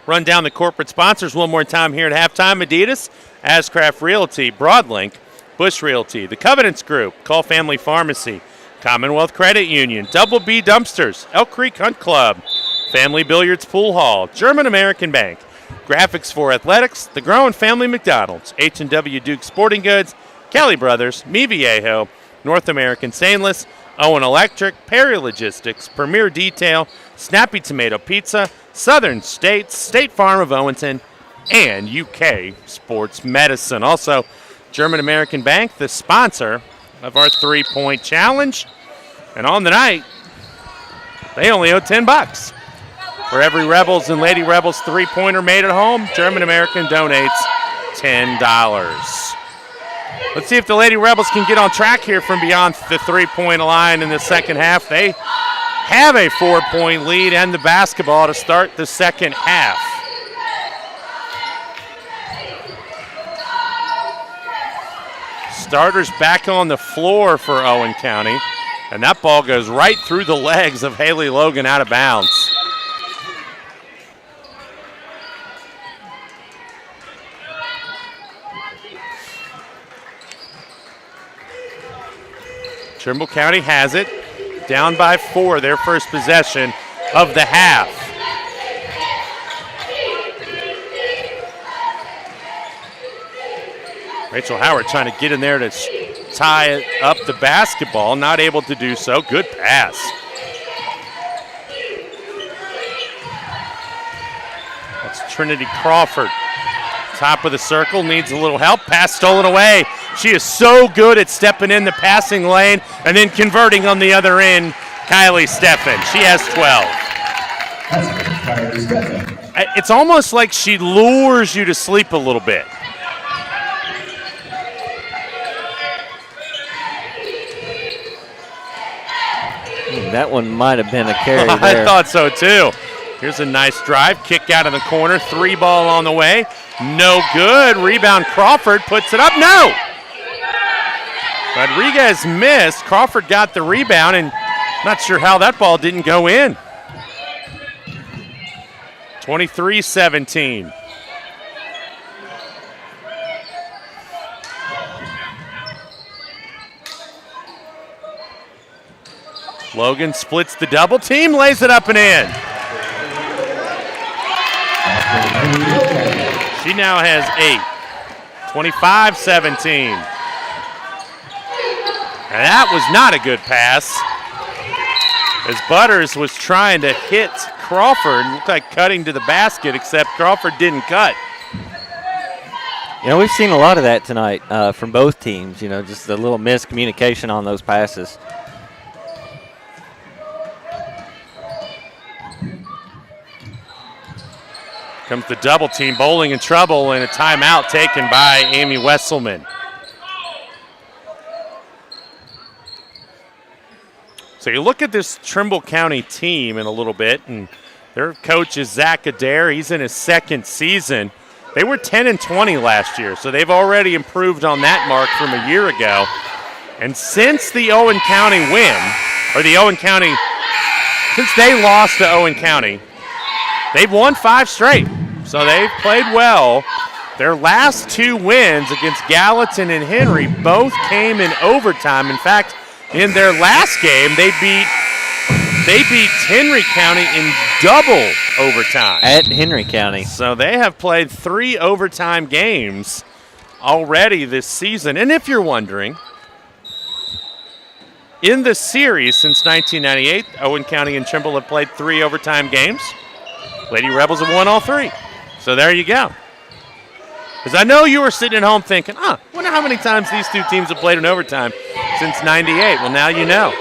Run down the corporate sponsors one more time here at halftime. Adidas, Ascraft Realty, Broadlink, Bush Realty, The Covenants Group, Call Family Pharmacy, Commonwealth Credit Union, Double B Dumpsters, Elk Creek Hunt Club, Family Billiards Pool Hall, German American Bank, Graphics for Athletics, The Grown Family McDonald's, H&W Duke Sporting Goods, Kelly Brothers, Mi Viejo, North American Stainless, Owen Electric, Perry Logistics, Premier Detail, Snappy Tomato Pizza, Southern States, State Farm of Owenton, and UK Sports Medicine. Also, German American Bank, the sponsor of our three-point challenge. And on the night, they only owe $10. For every Rebels and Lady Rebels three-pointer made at home, German American donates $10. Let's see if the Lady Rebels can get on track here from beyond the three-point line in the second half. They have a 4-point lead and the basketball to start the second half. Starters back on the floor for Owen County, and that ball goes right through the legs of Haley Logan out of bounds. Trimble County has it, down by 4, their first possession of the half. Rachel Howard trying to get in there to tie up the basketball, not able to do so. Good pass. That's Trinity Crawford. Top of the circle, needs a little help. Pass stolen away. She is so good at stepping in the passing lane and then converting on the other end. Kylie Steffen, she has 12. It's almost like she lures you to sleep a little bit. That one might have been a carry there. I thought so too. Here's a nice drive, kick out of the corner, 3-ball on the way. No good. Rebound, Crawford puts it up. No! Rodriguez missed. Crawford got the rebound, and not sure how that ball didn't go in. 23-17. Logan splits the double team, lays it up and in. She now has 8. 25-17. And that was not a good pass. As Butters was trying to hit Crawford, looked like cutting to the basket, except Crawford didn't cut. You know, we've seen a lot of that tonight from both teams, you know, just a little miscommunication on those passes. Comes the double team, Bowling in trouble, and a timeout taken by Amy Wesselman. So you look at this Trimble County team in a little bit, and their coach is Zach Adair. He's in his second season. They were 10-20 last year, so they've already improved on that mark from a year ago. And since the Owen County since they lost to Owen County, they've won 5 straight, so they've played well. Their last 2 wins against Gallatin and Henry both came in overtime. In fact, in their last game, they beat Henry County in double overtime. At Henry County. So they have played 3 overtime games already this season. And if you're wondering, in the series since 1998, Owen County and Trimble have played 3 overtime games. Lady Rebels have won all 3. So there you go. Because I know you were sitting at home thinking, wonder how many times these 2 teams have played in overtime since 98. Well, now you know.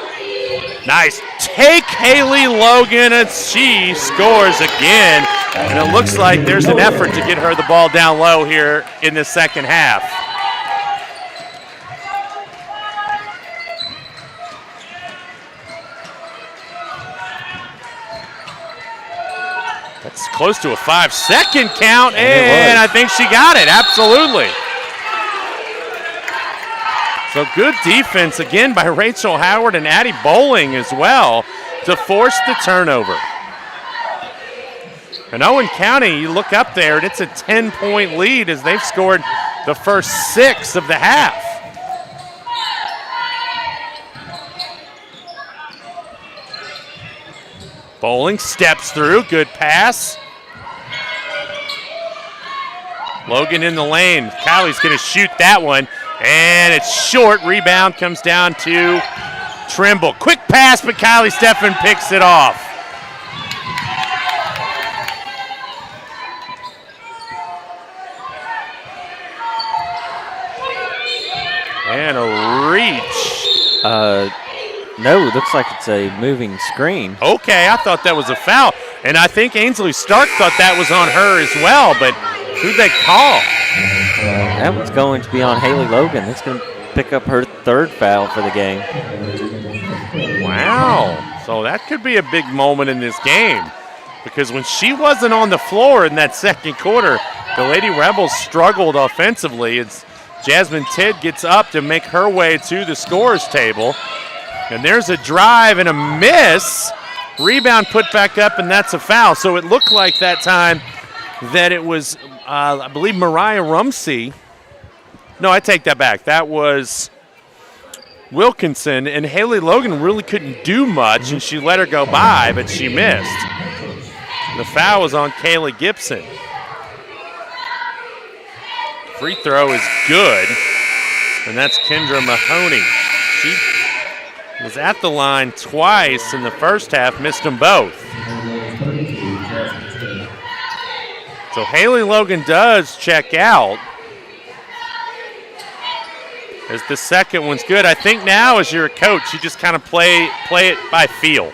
Nice take, Haley Logan, and she scores again. And it looks like there's an effort to get her the ball down low here in the second half. That's close to a 5-second count, and I think she got it, absolutely. So good defense again by Rachel Howard and Addie Bowling as well to force the turnover. And Owen County, you look up there, and it's a 10-point lead as they've scored the first 6 of the half. Bowling steps through. Good pass. Logan in the lane. Kylie's going to shoot that one. And it's short. Rebound comes down to Trimble. Quick pass, but Kylie Steffen picks it off. And a reach. No, looks like it's a moving screen. Okay, I thought that was a foul. And I think Ainsley Stark thought that was on her as well, but who'd they call? That one's going to be on Haley Logan. It's going to pick up her third foul for the game. Wow. So that could be a big moment in this game, because when she wasn't on the floor in that second quarter, the Lady Rebels struggled offensively. It's Jasmine Tidd gets up to make her way to the scorers table. And there's a drive and a miss. Rebound put back up, and that's a foul. So it looked like that time that it was, I believe, Mariah Rumsey. No, I take that back. That was Wilkinson, and Haley Logan really couldn't do much, and she let her go by, but she missed. The foul was on Kayla Gibson. Free throw is good, and that's Kendra Mahoney. She was at the line twice in the first half, missed them both. So Haley Logan does check out, as the second one's good. I think now as you're a coach, you just kind of play it by feel.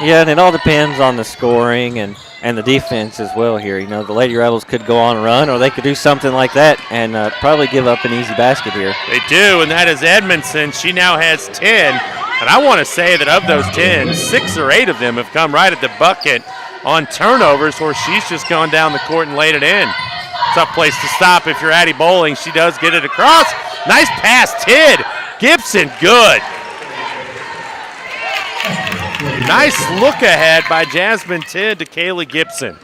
Yeah, and it all depends on the scoring and the defense as well here. You know, the Lady Rebels could go on a run, or they could do something like that and probably give up an easy basket here. They do, and that is Edmondson. She now has 10. And I want to say that of those 10, 6 or 8 of them have come right at the bucket on turnovers, where she's just gone down the court and laid it in. Tough place to stop if you're Addie Bowling. She does get it across. Nice pass, Tidd. Gibson, good. Nice look ahead by Jasmine Tidd to Kaylee Gibson.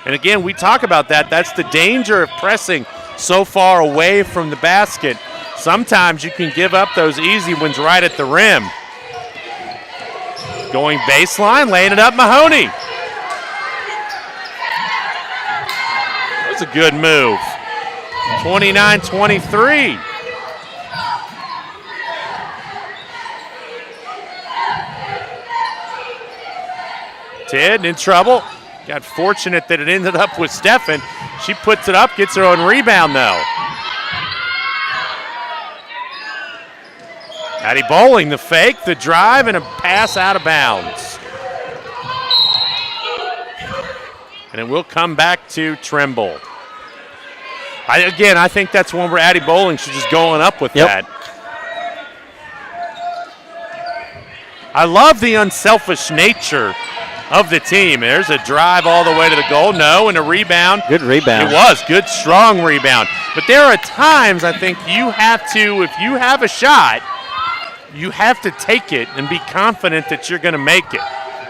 And again, we talk about that. That's the danger of pressing so far away from the basket. Sometimes you can give up those easy ones right at the rim. Going baseline, laying it up, Mahoney. That was a good move. 29-23. Tidd in trouble. Got fortunate that it ended up with Steffen. She puts it up, gets her own rebound though. Addie Bowling, the fake, the drive, and a pass out of bounds. And it will come back to Trimble. I think that's one where Addie Bowling should just going up with that. I love the unselfish nature of the team. There's a drive all the way to the goal. No, and a rebound. Good rebound. It was. Good, strong rebound. But there are times I think you have to, if you have a shot, you have to take it and be confident that you're going to make it.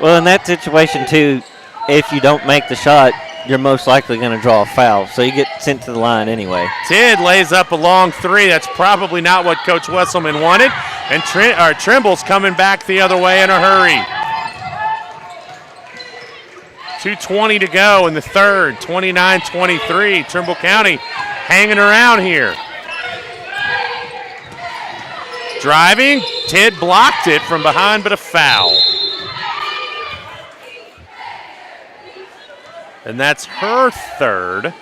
Well, in that situation, too, if you don't make the shot, you're most likely going to draw a foul. So you get sent to the line anyway. Tidd lays up a long three. That's probably not what Coach Wesselman wanted. And Trimble's coming back the other way in a hurry. 2:20 to go in the third. 29-23. Trimble County hanging around here. Driving, Tidd blocked it from behind, but a foul. And that's her third.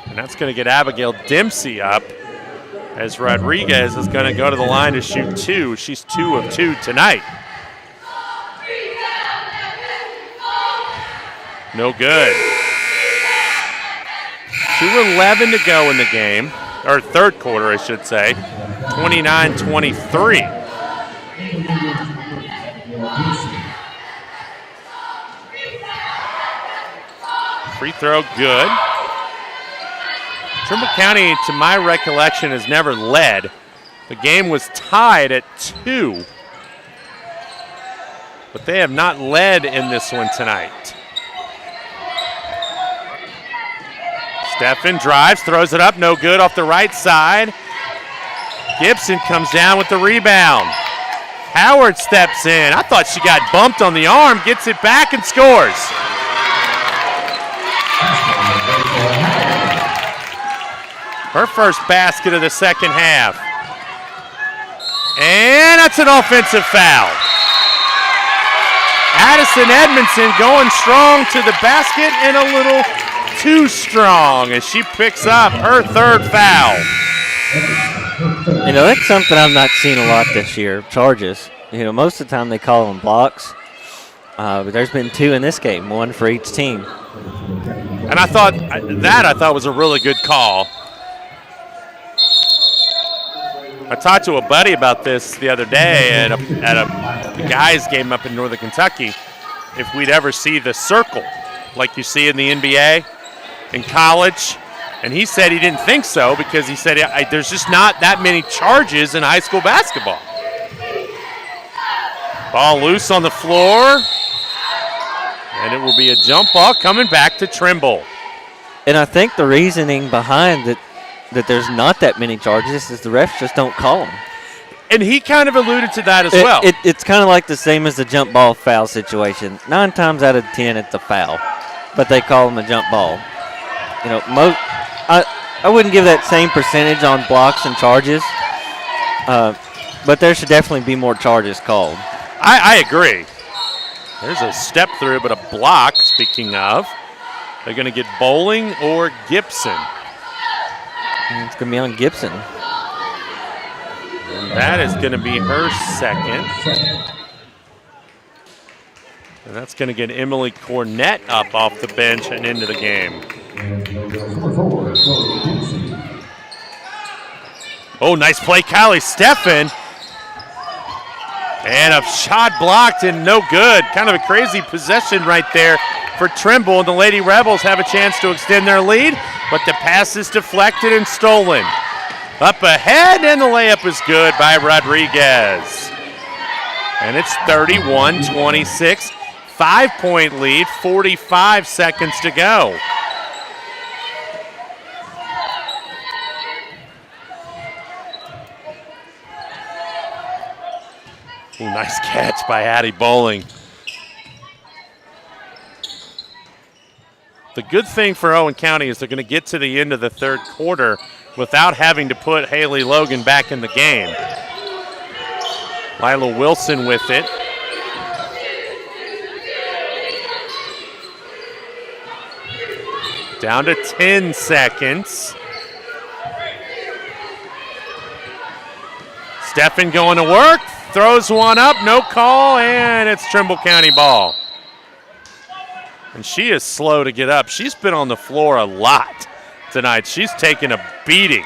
And that's going to get Abigail Dempsey up, as Rodriguez is going to go to the line to shoot 2. She's 2 of 2 tonight. No good. 2:11 to go in the game. Or third quarter, I should say. 29-23. Free throw, good. Trimble County, to my recollection, has never led. The game was tied at 2. But they have not led in this one tonight. Steffen drives, throws it up, no good off the right side. Gibson comes down with the rebound. Howard steps in. I thought she got bumped on the arm, gets it back and scores. Her first basket of the second half. And that's an offensive foul. Addison Edmondson going strong to the basket and a little too strong as she picks up her third foul. You know, that's something I've not seen a lot this year, charges. You know, most of the time they call them blocks, but there's been 2 in this game, 1 for each team. And I thought was a really good call. I talked to a buddy about this the other day at a guys game up in Northern Kentucky, if we'd ever see the circle like you see in the NBA in college. And he said he didn't think so because he said there's just not that many charges in high school basketball. Ball loose on the floor. And it will be a jump ball coming back to Trimble. And I think the reasoning behind that there's not that many charges is the refs just don't call them. And he kind of alluded to that as well. It's kind of like the same as the jump ball foul situation. 9 times out of 10 it's a foul, but they call them a jump ball. You know, I wouldn't give that same percentage on blocks and charges, but there should definitely be more charges called. I agree. There's a step through, but a block, speaking of. They're going to get Bowling or Gibson. And it's going to be on Gibson. And that is going to be her second. And that's going to get Emily Cornett up off the bench and into the game. Oh, nice play, Kylie Steffen. And a shot blocked and no good. Kind of a crazy possession right there for Trimble. And the Lady Rebels have a chance to extend their lead, but the pass is deflected and stolen. Up ahead, and the layup is good by Rodriguez. And it's 31-26. 5-point lead, 45 seconds to go. Ooh, nice catch by Addie Bowling. The good thing for Owen County is they're going to get to the end of the third quarter without having to put Haley Logan back in the game. Lila Wilson with it. Down to 10 seconds. Steffen going to work. Throws one up, no call, and it's Trimble County ball. And she is slow to get up. She's been on the floor a lot tonight. She's taken a beating.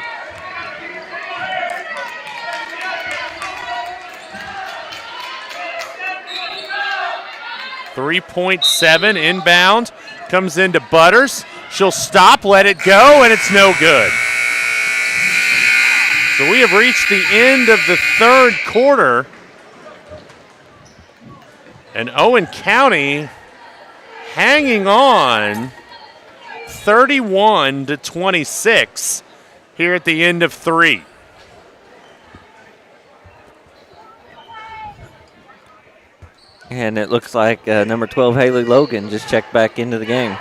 .7 inbound. Comes into Butters. She'll stop, let it go, and it's no good. So we have reached the end of the third quarter. And Owen County hanging on 31-26 here at the end of 3. And it looks like number 12, Haley Logan, just checked back into the game.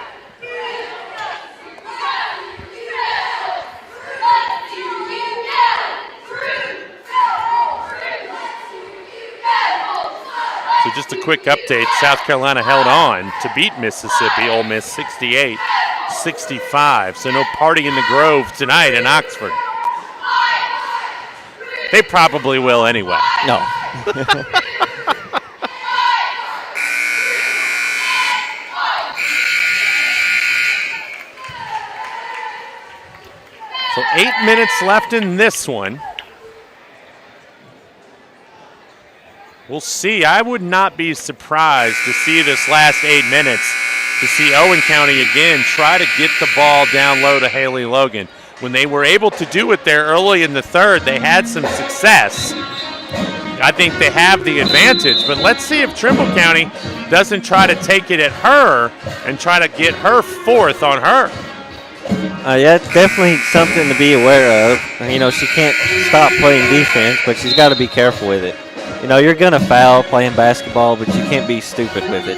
So just a quick update, South Carolina held on to beat Mississippi, Ole Miss 68-65. So no party in the Grove tonight in Oxford. They probably will anyway. No. So 8 minutes left in this one. We'll see. I would not be surprised to see this last 8 minutes to see Owen County again try to get the ball down low to Haley Logan. When they were able to do it there early in the third, they had some success. I think they have the advantage, but let's see if Trimble County doesn't try to take it at her and try to get her fourth on her. Yeah, it's definitely something to be aware of. You know, she can't stop playing defense, but she's got to be careful with it. You know, you're going to foul playing basketball, but you can't be stupid with it.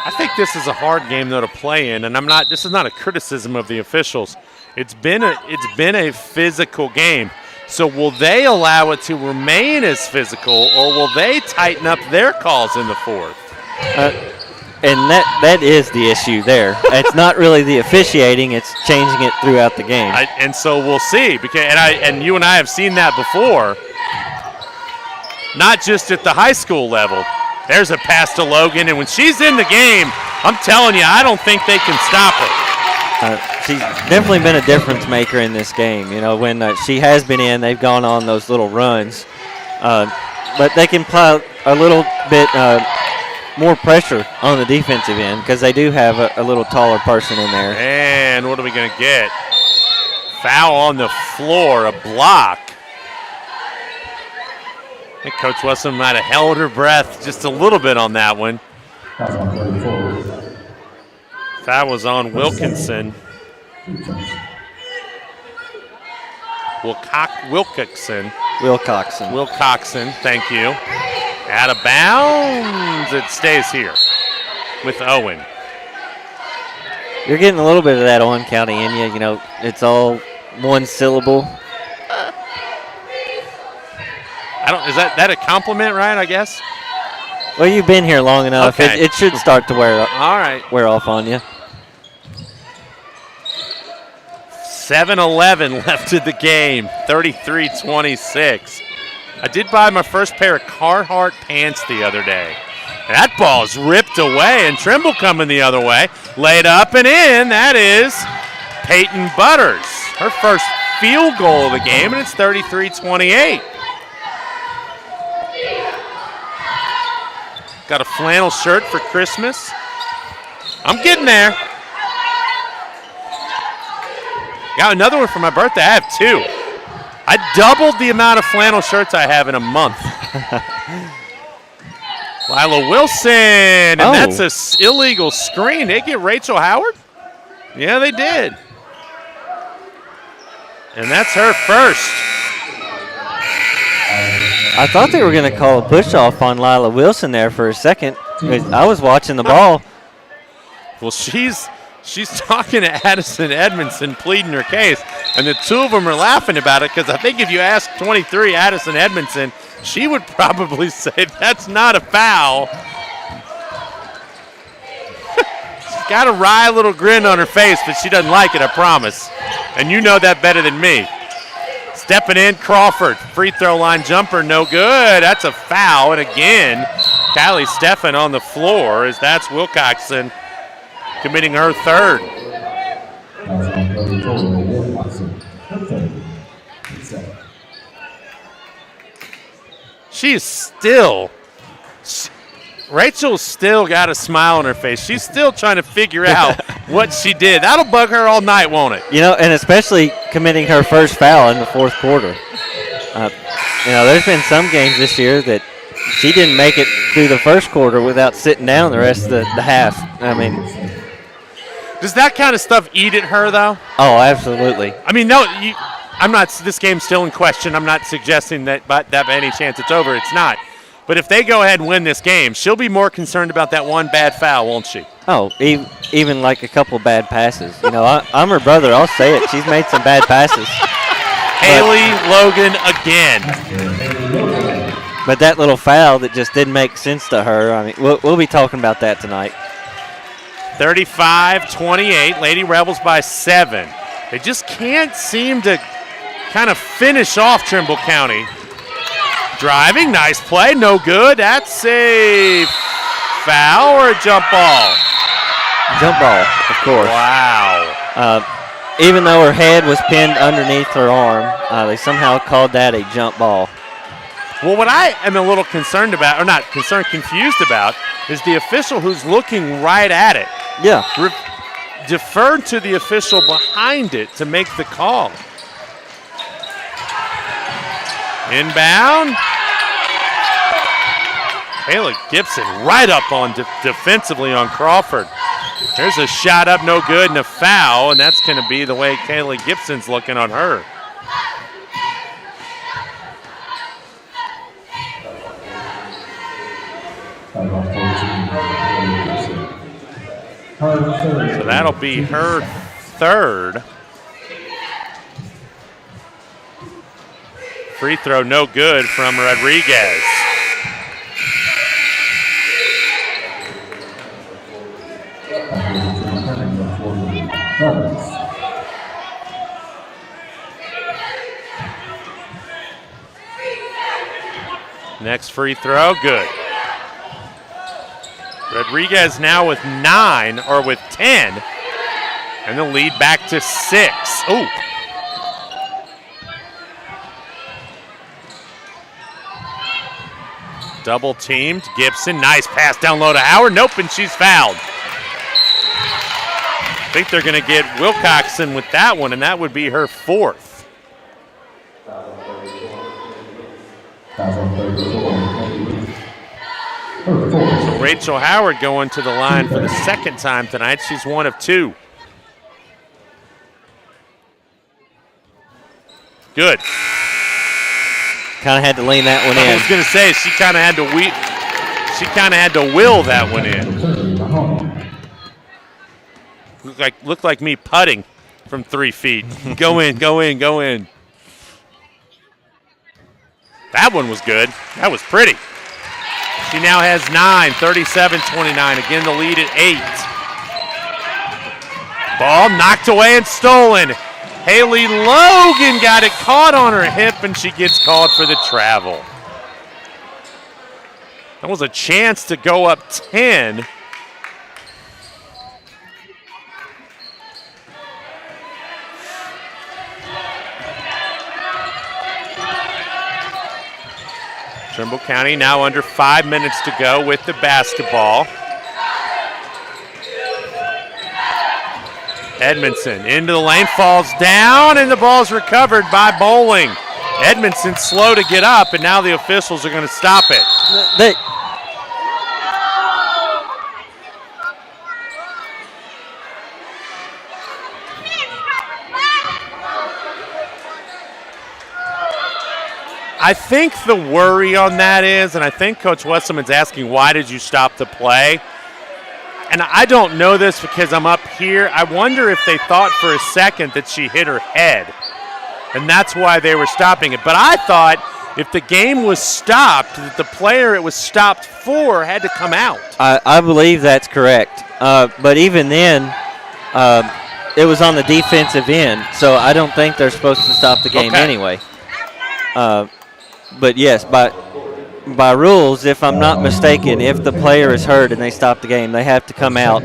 I think this is a hard game though to play in, and this is not a criticism of the officials. It's been a physical game. So will they allow it to remain as physical, or will they tighten up their calls in the fourth? And that is the issue there. It's not really the officiating; it's changing it throughout the game. And so we'll see. And you and I have seen that before, not just at the high school level. There's a pass to Logan, and when she's in the game, I'm telling you, I don't think they can stop her. She's definitely been a difference maker in this game. You know, when she has been in, they've gone on those little runs. But they can apply a little bit more pressure on the defensive end because they do have a little taller person in there. And what are we going to get? Foul on the floor, a block. I think Coach Wesson might have held her breath just a little bit on that one. That was on Wilkinson. Wilcoxon, thank you. Out of bounds, it stays here with Owen. You're getting a little bit of that Owen County in you. You know, it's all one syllable. Is that a compliment, right, I guess? Well, you've been here long enough. Okay. It should start to wear off on you. 7-11 left in the game, 33-26. I did buy my first pair of Carhartt pants the other day. That ball's ripped away, and Trimble coming the other way. Laid up and in. That is Peyton Butters. Her first field goal of the game, and it's 33-28. Got a flannel shirt for Christmas. I'm getting there. Got another one for my birthday. I have two. I doubled the amount of flannel shirts I have in a month. Lila Wilson, and that's an illegal screen. They get Rachel Howard? Yeah, they did. And that's her first. I thought they were going to call a push-off on Lila Wilson there for a second. I was watching the ball. Well, she's talking to Addison Edmondson, pleading her case, and the two of them are laughing about it because I think if you ask 23 Addison Edmondson, she would probably say that's not a foul. She's got a wry little grin on her face, but she doesn't like it, I promise. And you know that better than me. Stepping in, Crawford. Free throw line jumper, no good. That's a foul. And again, Kylie Steffen on the floor as that's Wilcoxon committing her third. She is still, Rachel's still got a smile on her face. She's still trying to figure out what she did. That'll bug her all night, won't it? You know, and especially committing her first foul in the fourth quarter. You know, there's been some games this year that she didn't make it through the first quarter without sitting down the rest of the half. I mean, does that kind of stuff eat at her, though? Oh, absolutely. I mean, no, I'm not. This game's still in question. I'm not suggesting that by any chance it's over. It's not. But if they go ahead and win this game, she'll be more concerned about that one bad foul, won't she? Oh, even like a couple bad passes. You know, I'm her brother. I'll say it. She's made some bad passes. Haley Logan again. But that little foul that just didn't make sense to her, I mean, we'll be talking about that tonight. 35-28, Lady Rebels by 7. They just can't seem to kind of finish off Trimble County. Driving, nice play, no good. That's a foul or a jump ball? Jump ball, of course. Wow. Even though her head was pinned underneath her arm, they somehow called that a jump ball. Well, what I am a little concerned about, or not concerned, confused about, is the official who's looking right at it. Yeah. Deferred to the official behind it to make the call. Inbound. Kayla Gibson right up on defensively on Crawford. There's a shot up, no good, and a foul, and that's going to be the way Kayla Gibson's looking on her. So that'll be her third. Free throw no good from Rodriguez. Next free throw, good. Rodriguez now with 9, or with 10, and the lead back to 6. Ooh. Double teamed, Gibson, nice pass down low to Howard. Nope, and she's fouled. I think they're gonna get Wilcoxon with that one, and that would be her 4th. So Rachel Howard going to the line for the 2nd time tonight. She's 1 of 2. Good. Kind of had to lean that one I in. was going to say she kind of had to will that one in. Looked like me putting from 3 feet. Go in, go in, go in. That one was good. That was pretty. She now has 9, 37-29. Again, the lead at 8. Ball knocked away and stolen. Haley Logan got it caught on her hip, and she gets called for the travel. That was a chance to go up 10. Trimble County now under 5 minutes to go with the basketball. Edmondson into the lane, falls down, and the ball's recovered by Bowling. Edmondson slow to get up, and now the officials are going to stop it. I think the worry on that is, and I think Coach Wesselman's asking, why did you stop the play? And I don't know this because I'm up here. I wonder if they thought for a second that she hit her head, and that's why they were stopping it. But I thought if the game was stopped, that the player it was stopped for had to come out. I believe that's correct. But even then, it was on the defensive end, so I don't think they're supposed to stop the game anyway. But yes, by rules, if I'm not mistaken, if the player is hurt and they stop the game, they have to come out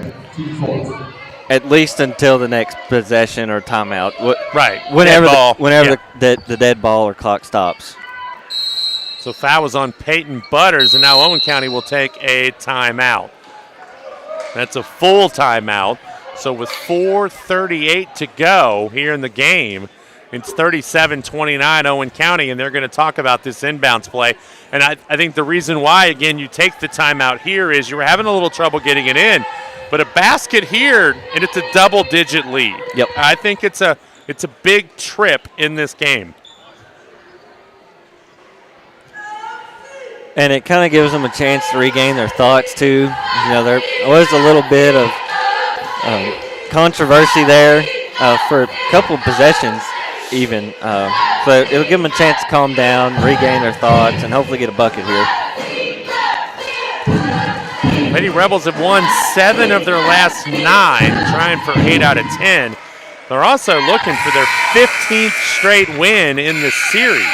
at least until the next possession or timeout. Right. Whenever the dead ball or clock stops. So foul was on Peyton Butters, and now Owen County will take a timeout. That's a full timeout. So with 4:38 to go here in the game, it's 37-29 Owen County, and they're going to talk about this inbounds play. And I think the reason why, again, you take the timeout here is you were having a little trouble getting it in. But a basket here, and it's a double-digit lead. Yep. I think it's a big trip in this game. And it kind of gives them a chance to regain their thoughts, too. You know, there was a little bit of controversy there for a couple of possessions even. So it'll give them a chance to calm down, regain their thoughts, and hopefully get a bucket here. Lady Rebels have won 7 of their last 9, trying for 8 out of 10. They're also looking for their 15th straight win in the series.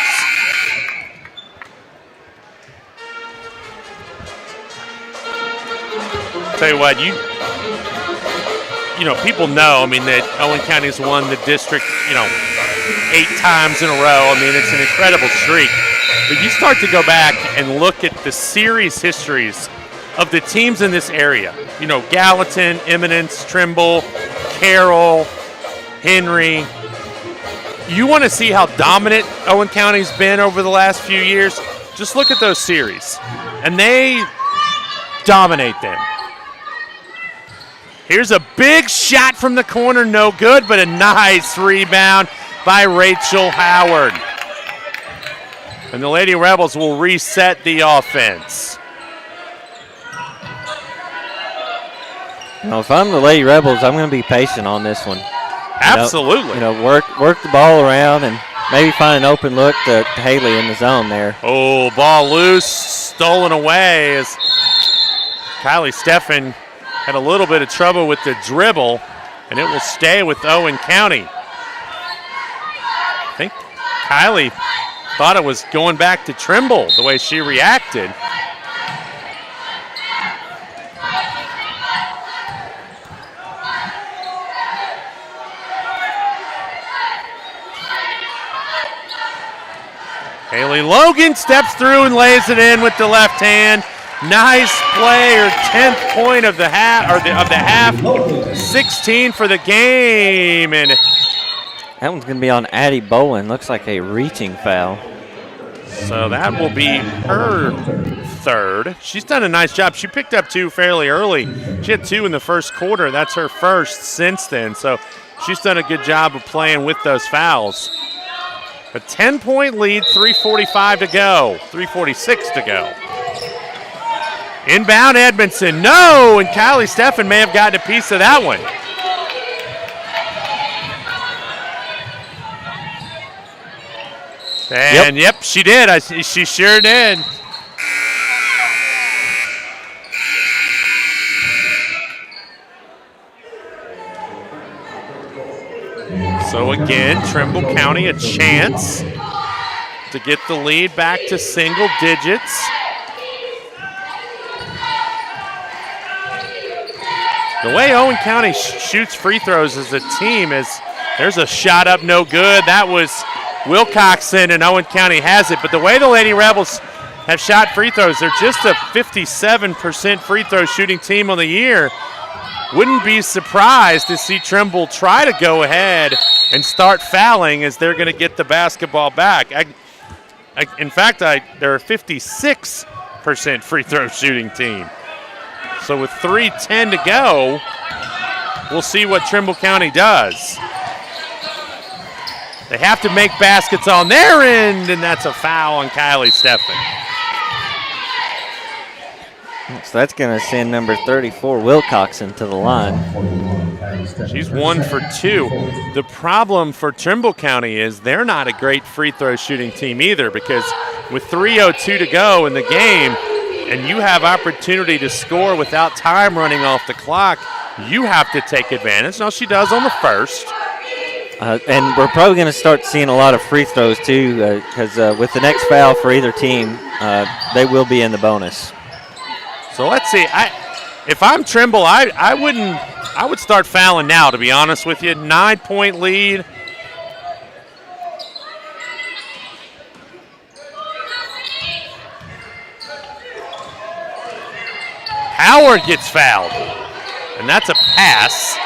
Tell you what, you know, people know, I mean, that Owen County's won the district, 8 times in a row. I mean, it's an incredible streak. But you start to go back and look at the series histories of the teams in this area. You know, Gallatin, Eminence, Trimble, Carroll, Henry. You want to see how dominant Owen County's been over the last few years? Just look at those series. And they dominate them. Here's a big shot from the corner, no good, but a nice rebound by Rachel Howard. And the Lady Rebels will reset the offense. If I'm the Lady Rebels, I'm going to be patient on this one. Absolutely. Work the ball around and maybe find an open look to Haley in the zone there. Oh, ball loose, stolen away as Kylie Steffen had a little bit of trouble with the dribble, and it will stay with Owen County. I think Kylie thought it was going back to Trimble the way she reacted. Haley Logan steps through and lays it in with the left hand. Nice play, her 10th point of the half, 16 for the game, and that one's going to be on Addie Bowen. Looks like a reaching foul. So that will be her third. She's done a nice job. She picked up 2 fairly early. She had 2 in the first quarter. That's her first since then. So she's done a good job of playing with those fouls. A 10-point lead, 3:45 to go, 3:46 to go. Inbound Edmondson, no, and Kylie Steffen may have gotten a piece of that one. And yep she did. She sure did. So again, Trimble County a chance to get the lead back to single digits. The way Owen County shoots free throws as a team is there's a shot up no good. That was Wilcoxon, and Owen County has it. But the way the Lady Rebels have shot free throws, they're just a 57% free throw shooting team on the year. Wouldn't be surprised to see Trimble try to go ahead and start fouling as they're going to get the basketball back. In fact, they're a 56% free throw shooting team. So with 3:10 to go, we'll see what Trimble County does. They have to make baskets on their end, and that's a foul on Kylie Steffen. So that's going to send number 34, Wilcoxon, to the line. She's 1 for 2. The problem for Trimble County is they're not a great free throw shooting team either, because with 3:02 to go in the game, and you have opportunity to score without time running off the clock, you have to take advantage. Now, she does on the first. And we're probably going to start seeing a lot of free throws, too, because with the next foul for either team, they will be in the bonus. So let's see. If I'm Trimble, I would start fouling now, to be honest with you. 9-point lead. Howard gets fouled, and that's a pass.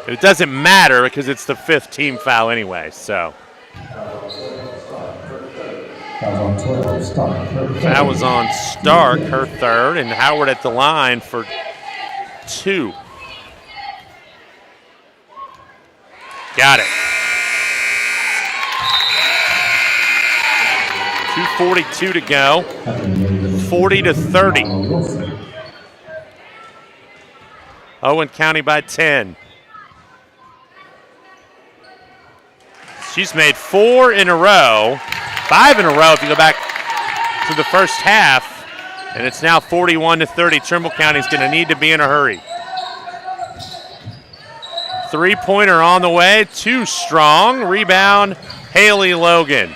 It doesn't matter because it's the 5th team foul anyway, so. That was on Stark, her third, and Howard at the line for 2. Got it. 2:42 to go. 40-30. Owen County by 10. She's made 4 in a row, 5 in a row if you go back to the first half, and it's now 41-30. Trimble County's going to need to be in a hurry. 3-pointer on the way, too strong. Rebound, Haley Logan.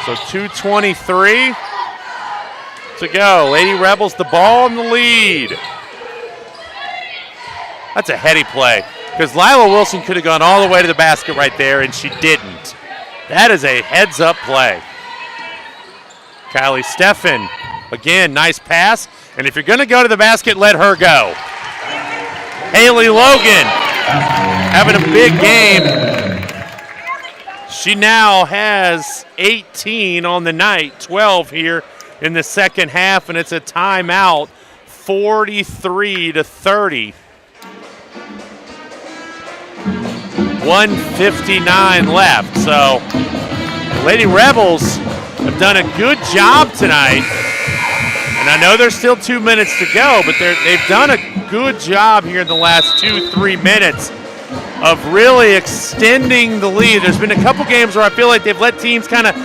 So 2:23 to go. Lady Rebels the ball in the lead. That's a heady play because Lila Wilson could have gone all the way to the basket right there, and she didn't. That is a heads-up play. Kylie Steffen, again, nice pass. And if you're going to go to the basket, let her go. Haley Logan having a big game. She now has 18 on the night, 12 here in the second half, and it's a timeout, 43-30. 1:59 left. So Lady Rebels have done a good job tonight. And I know there's still 2 minutes to go, but they've done a good job here in the last 2-3 minutes of really extending the lead. There's been a couple games where I feel like they've let teams kind of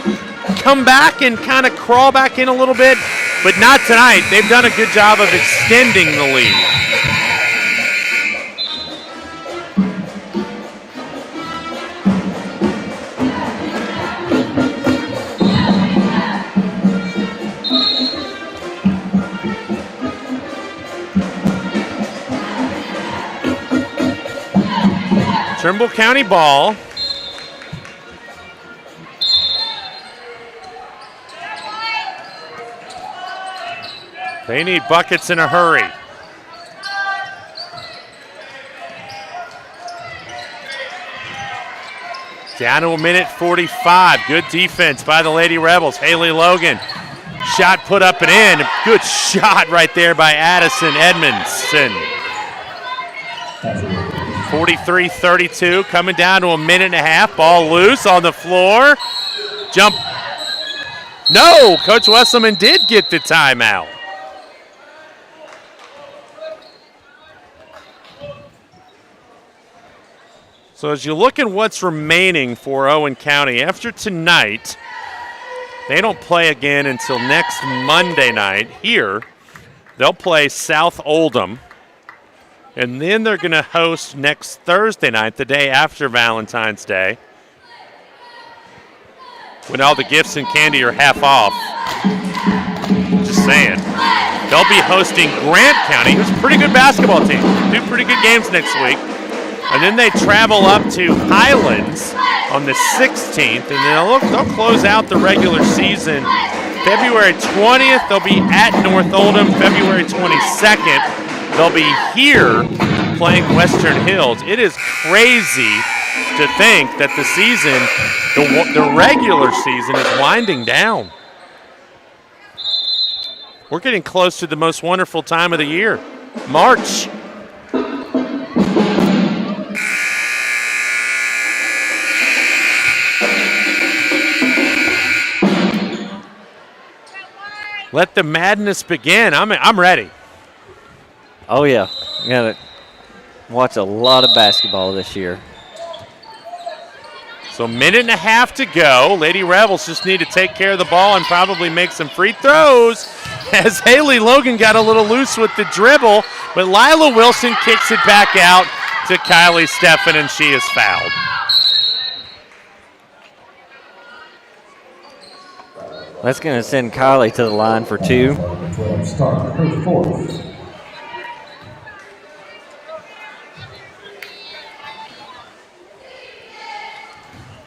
come back and kind of crawl back in a little bit, but not tonight. They've done a good job of extending the lead. Trimble County ball. They need buckets in a hurry. Down to a minute 45. Good defense by the Lady Rebels. Haley Logan. Shot put up and in. Good shot right there by Addison Edmondson. 43-32, coming down to a minute and a half. Ball loose on the floor. Jump. No, Coach Wesselman did get the timeout. So as you look at what's remaining for Owen County, after tonight, they don't play again until next Monday night here. They'll play South Oldham. And then they're going to host next Thursday night, the day after Valentine's Day, when all the gifts and candy are half off. Just saying. They'll be hosting Grant County, who's a pretty good basketball team. Do pretty good games next week. And then they travel up to Highlands on the 16th, and then they'll close out the regular season February 20th. They'll be at North Oldham. February 22nd. They'll be here playing Western Hills. It is crazy to think that the season, the regular season, is winding down. We're getting close to the most wonderful time of the year, March. Let the madness begin. I'm ready. Oh, yeah. We got to watch a lot of basketball this year. So minute and a half to go. Lady Rebels just need to take care of the ball and probably make some free throws as Haley Logan got a little loose with the dribble, but Lila Wilson kicks it back out to Kylie Steffen, and she is fouled. That's going to send Kylie to the line for two. Start her fourth.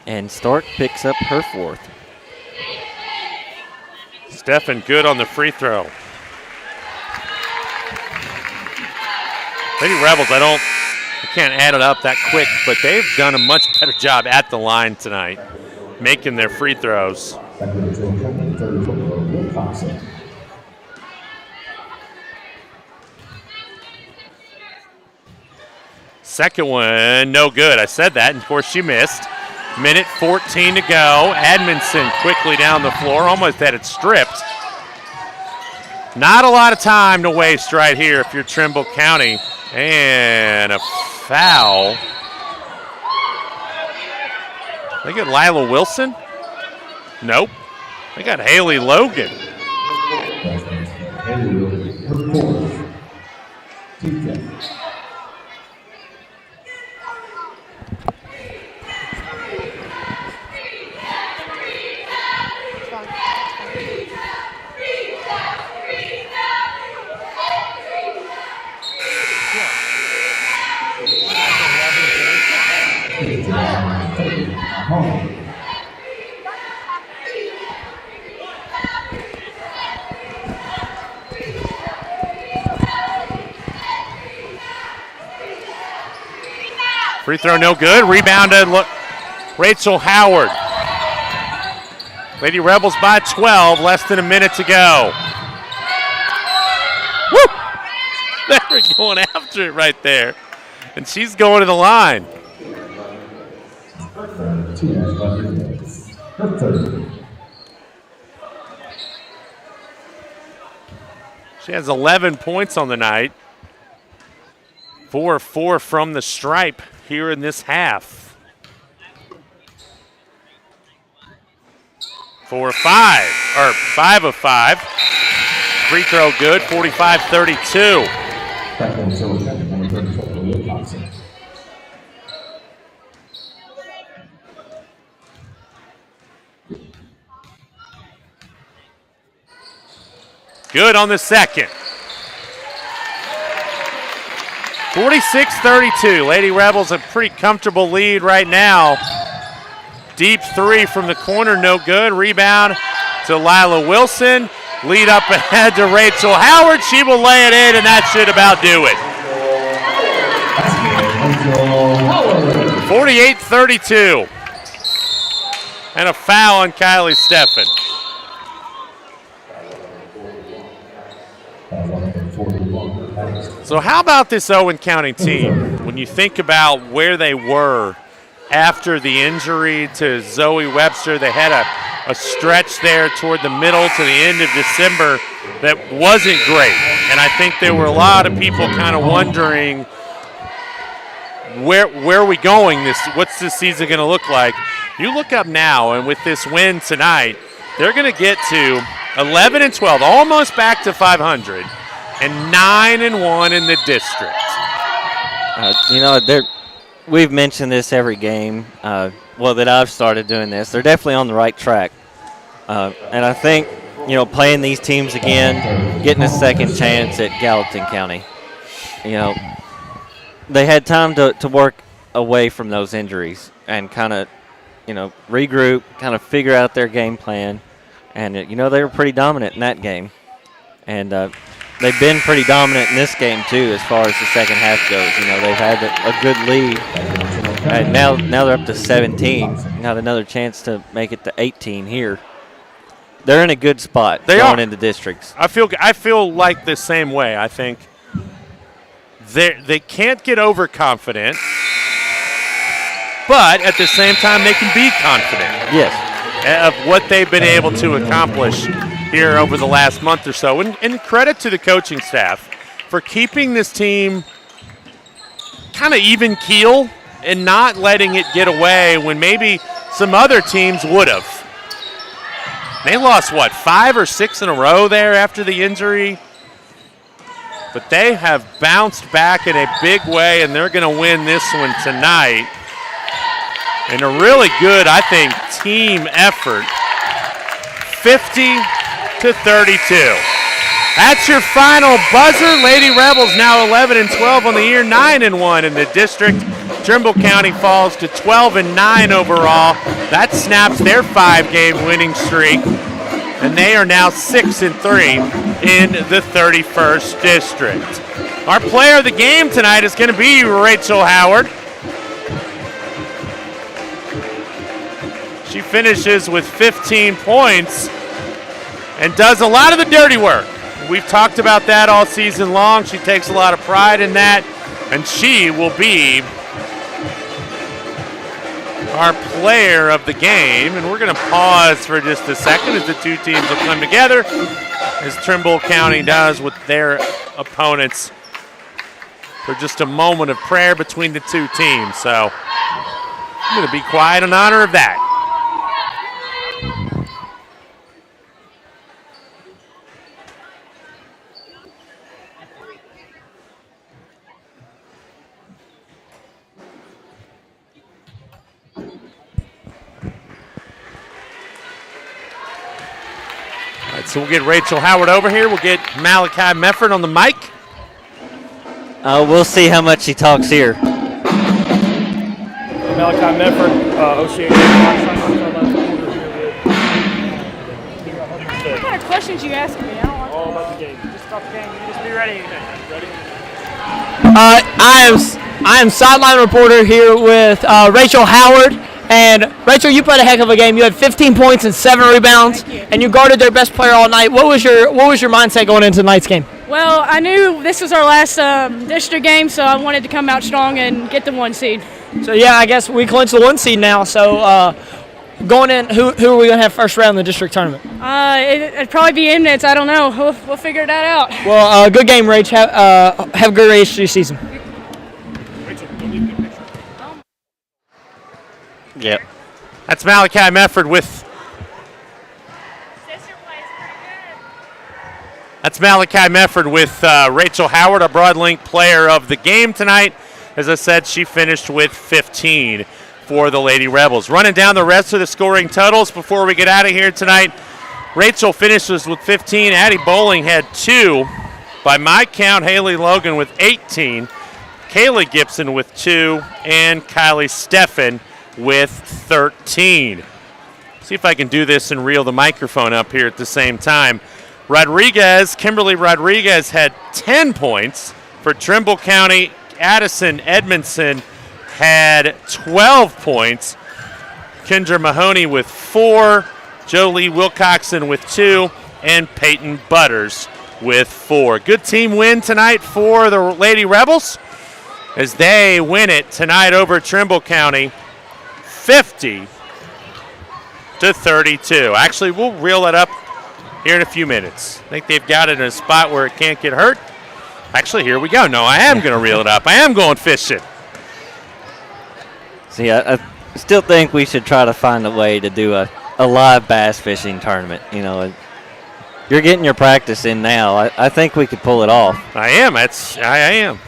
And Stark picks up her fourth. Steffen good on the free throw. Lady Rebels, I can't add it up that quick, but they've done a much better job at the line tonight, making their free throws. Second one, no good. I said that, and of course she missed. Minute 14 to go. Edmondson quickly down the floor, almost had it stripped. Not a lot of time to waste right here if you're Trimble County. And a foul. They get Lila Wilson? Nope. They got Haley Logan. Free throw no good. Rebounded Rachel Howard. Lady Rebels by 12, less than a minute to go. Woo! They were going after it right there. And she's going to the line. She has 11 points on the night. 4 of 4 from the stripe here in this half. 4 of 5, or 5 of 5. Free throw good, 45-32. Good on the second. 46-32. Lady Rebels a pretty comfortable lead right now. Deep three from the corner, no good. Rebound to Lila Wilson. Lead up ahead to Rachel Howard. She will lay it in, and that should about do it. 48-32. And a foul on Kylie Steffen. So how about this Owen County team? When you think about where they were after the injury to Zoe Webster, they had a stretch there toward the middle to the end of December that wasn't great. And I think there were a lot of people kind of wondering, where are we going? What's this season going to look like? You look up now, and with this win tonight, they're going to get to 11-12, almost back to 500. And 9-1 in the district. We've mentioned this every game. That I've started doing this. They're definitely on the right track. And I think, playing these teams again, getting a second chance at Gallatin County. They had time to work away from those injuries and kind of, regroup, kind of figure out their game plan. And, they were pretty dominant in that game. And they've been pretty dominant in this game, too, as far as the second half goes. They've had a good lead. And now they're up to 17. Got another chance to make it to 18 here. They're in a good spot going into districts. I feel like the same way. I think they can't get overconfident, but at the same time they can be confident. Yes. Of what they've been able to accomplish here over the last month or so. And credit to the coaching staff for keeping this team kind of even keel and not letting it get away when maybe some other teams would have. They lost, 5 or 6 in a row there after the injury? But they have bounced back in a big way, and they're going to win this one tonight. And a really good, I think, team effort. 50-32. That's your final buzzer. Lady Rebels now 11-12 on the year, 9-1 in the district. Trimble County falls to 12-9 overall. That snaps their 5-game winning streak, and they are now 6-3 in the 31st district. Our player of the game tonight is going to be Rachel Howard. She finishes with 15 points and does a lot of the dirty work. We've talked about that all season long. She takes a lot of pride in that, and she will be our player of the game. And we're going to pause for just a second as the two teams will come together, as Trimble County does with their opponents, for just a moment of prayer between the two teams. So I'm going to be quiet in honor of that. So we'll get Rachel Howard over here. We'll get Malachi Mefford on the mic. We'll see how much he talks here. Malachi Mefford, OCA. What kind of questions you asking me? I don't All about the game. Just about the game. You just be ready. Ready? I am sideline reporter here with Rachel Howard. And Rachel, you played a heck of a game. You had 15 points and 7 rebounds, and you guarded their best player all night. What was your mindset going into tonight's game? Well, I knew this was our last district game, so I wanted to come out strong and get the 1 seed. So yeah, I guess we clinched the 1 seed now. So going in, who are we going to have first round in the district tournament? It'd probably be Imnitz. I don't know. We'll figure that out. Well, good game, Rach. Have a good rest of your season. Yep. That's Malachi Mefford with. That's Malachi Mefford with Rachel Howard, a Broadlink player of the game tonight. As I said, she finished with 15 for the Lady Rebels. Running down the rest of the scoring totals before we get out of here tonight. Rachel finishes with 15. Addie Bowling had 2. By my count, Haley Logan with 18. Kaylee Gibson with 2. And Kylie Steffen with 13. See if I can do this and reel the microphone up here at the same time. Kimberly Rodriguez had 10 points for Trimble County. Addison Edmondson had 12 points. Kendra Mahoney with 4. Jolie Wilcoxon with 2. And Peyton Butters with 4. Good team win tonight for the Lady Rebels as they win it tonight over Trimble County 50-32. Actually, we'll reel it up here in a few minutes. I think they've got it in a spot where it can't get hurt. Actually, here we go. No, I am going to reel it up. I am going fishing. See, I still think we should try to find a way to do a live bass fishing tournament. You know, you're getting your practice in now. I think we could pull it off. I am. I am.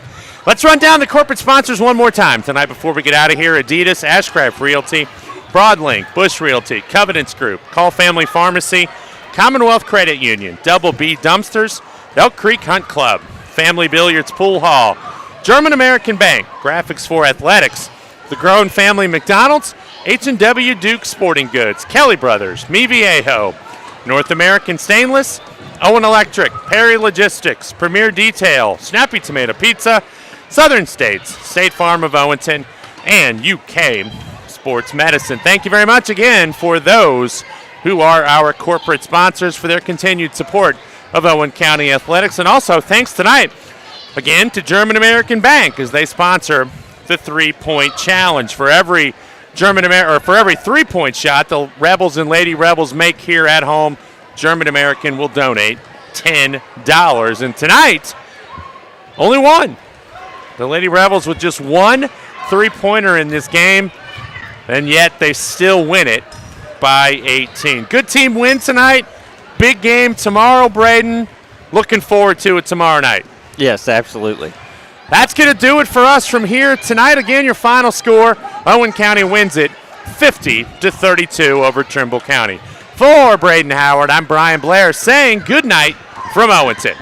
Let's run down the corporate sponsors one more time tonight before we get out of here. Adidas, Ashcraft Realty, Broadlink, Bush Realty, Covenants Group, Call Family Pharmacy, Commonwealth Credit Union, Double B Dumpsters, Elk Creek Hunt Club, Family Billiards Pool Hall, German American Bank, Graphics for Athletics, The Grown Family McDonald's, H&W Duke Sporting Goods, Kelly Brothers, Me Viejo, North American Stainless, Owen Electric, Perry Logistics, Premier Detail, Snappy Tomato Pizza, Southern States, State Farm of Owenton, and UK Sports Medicine. Thank you very much again for those who are our corporate sponsors for their continued support of Owen County Athletics. And also thanks tonight again to German American Bank as they sponsor the 3-point challenge. For every for every 3-point shot the Rebels and Lady Rebels make here at home, German American will donate $10. And tonight, only one. The Lady Rebels with just one 3-pointer in this game, and yet they still win it by 18. Good team win tonight. Big game tomorrow, Braden. Looking forward to it tomorrow night. Yes, absolutely. That's going to do it for us from here tonight. Again, your final score, Owen County wins it 50-32 over Trimble County. For Braden Howard, I'm Brian Blair saying good night from Owenton.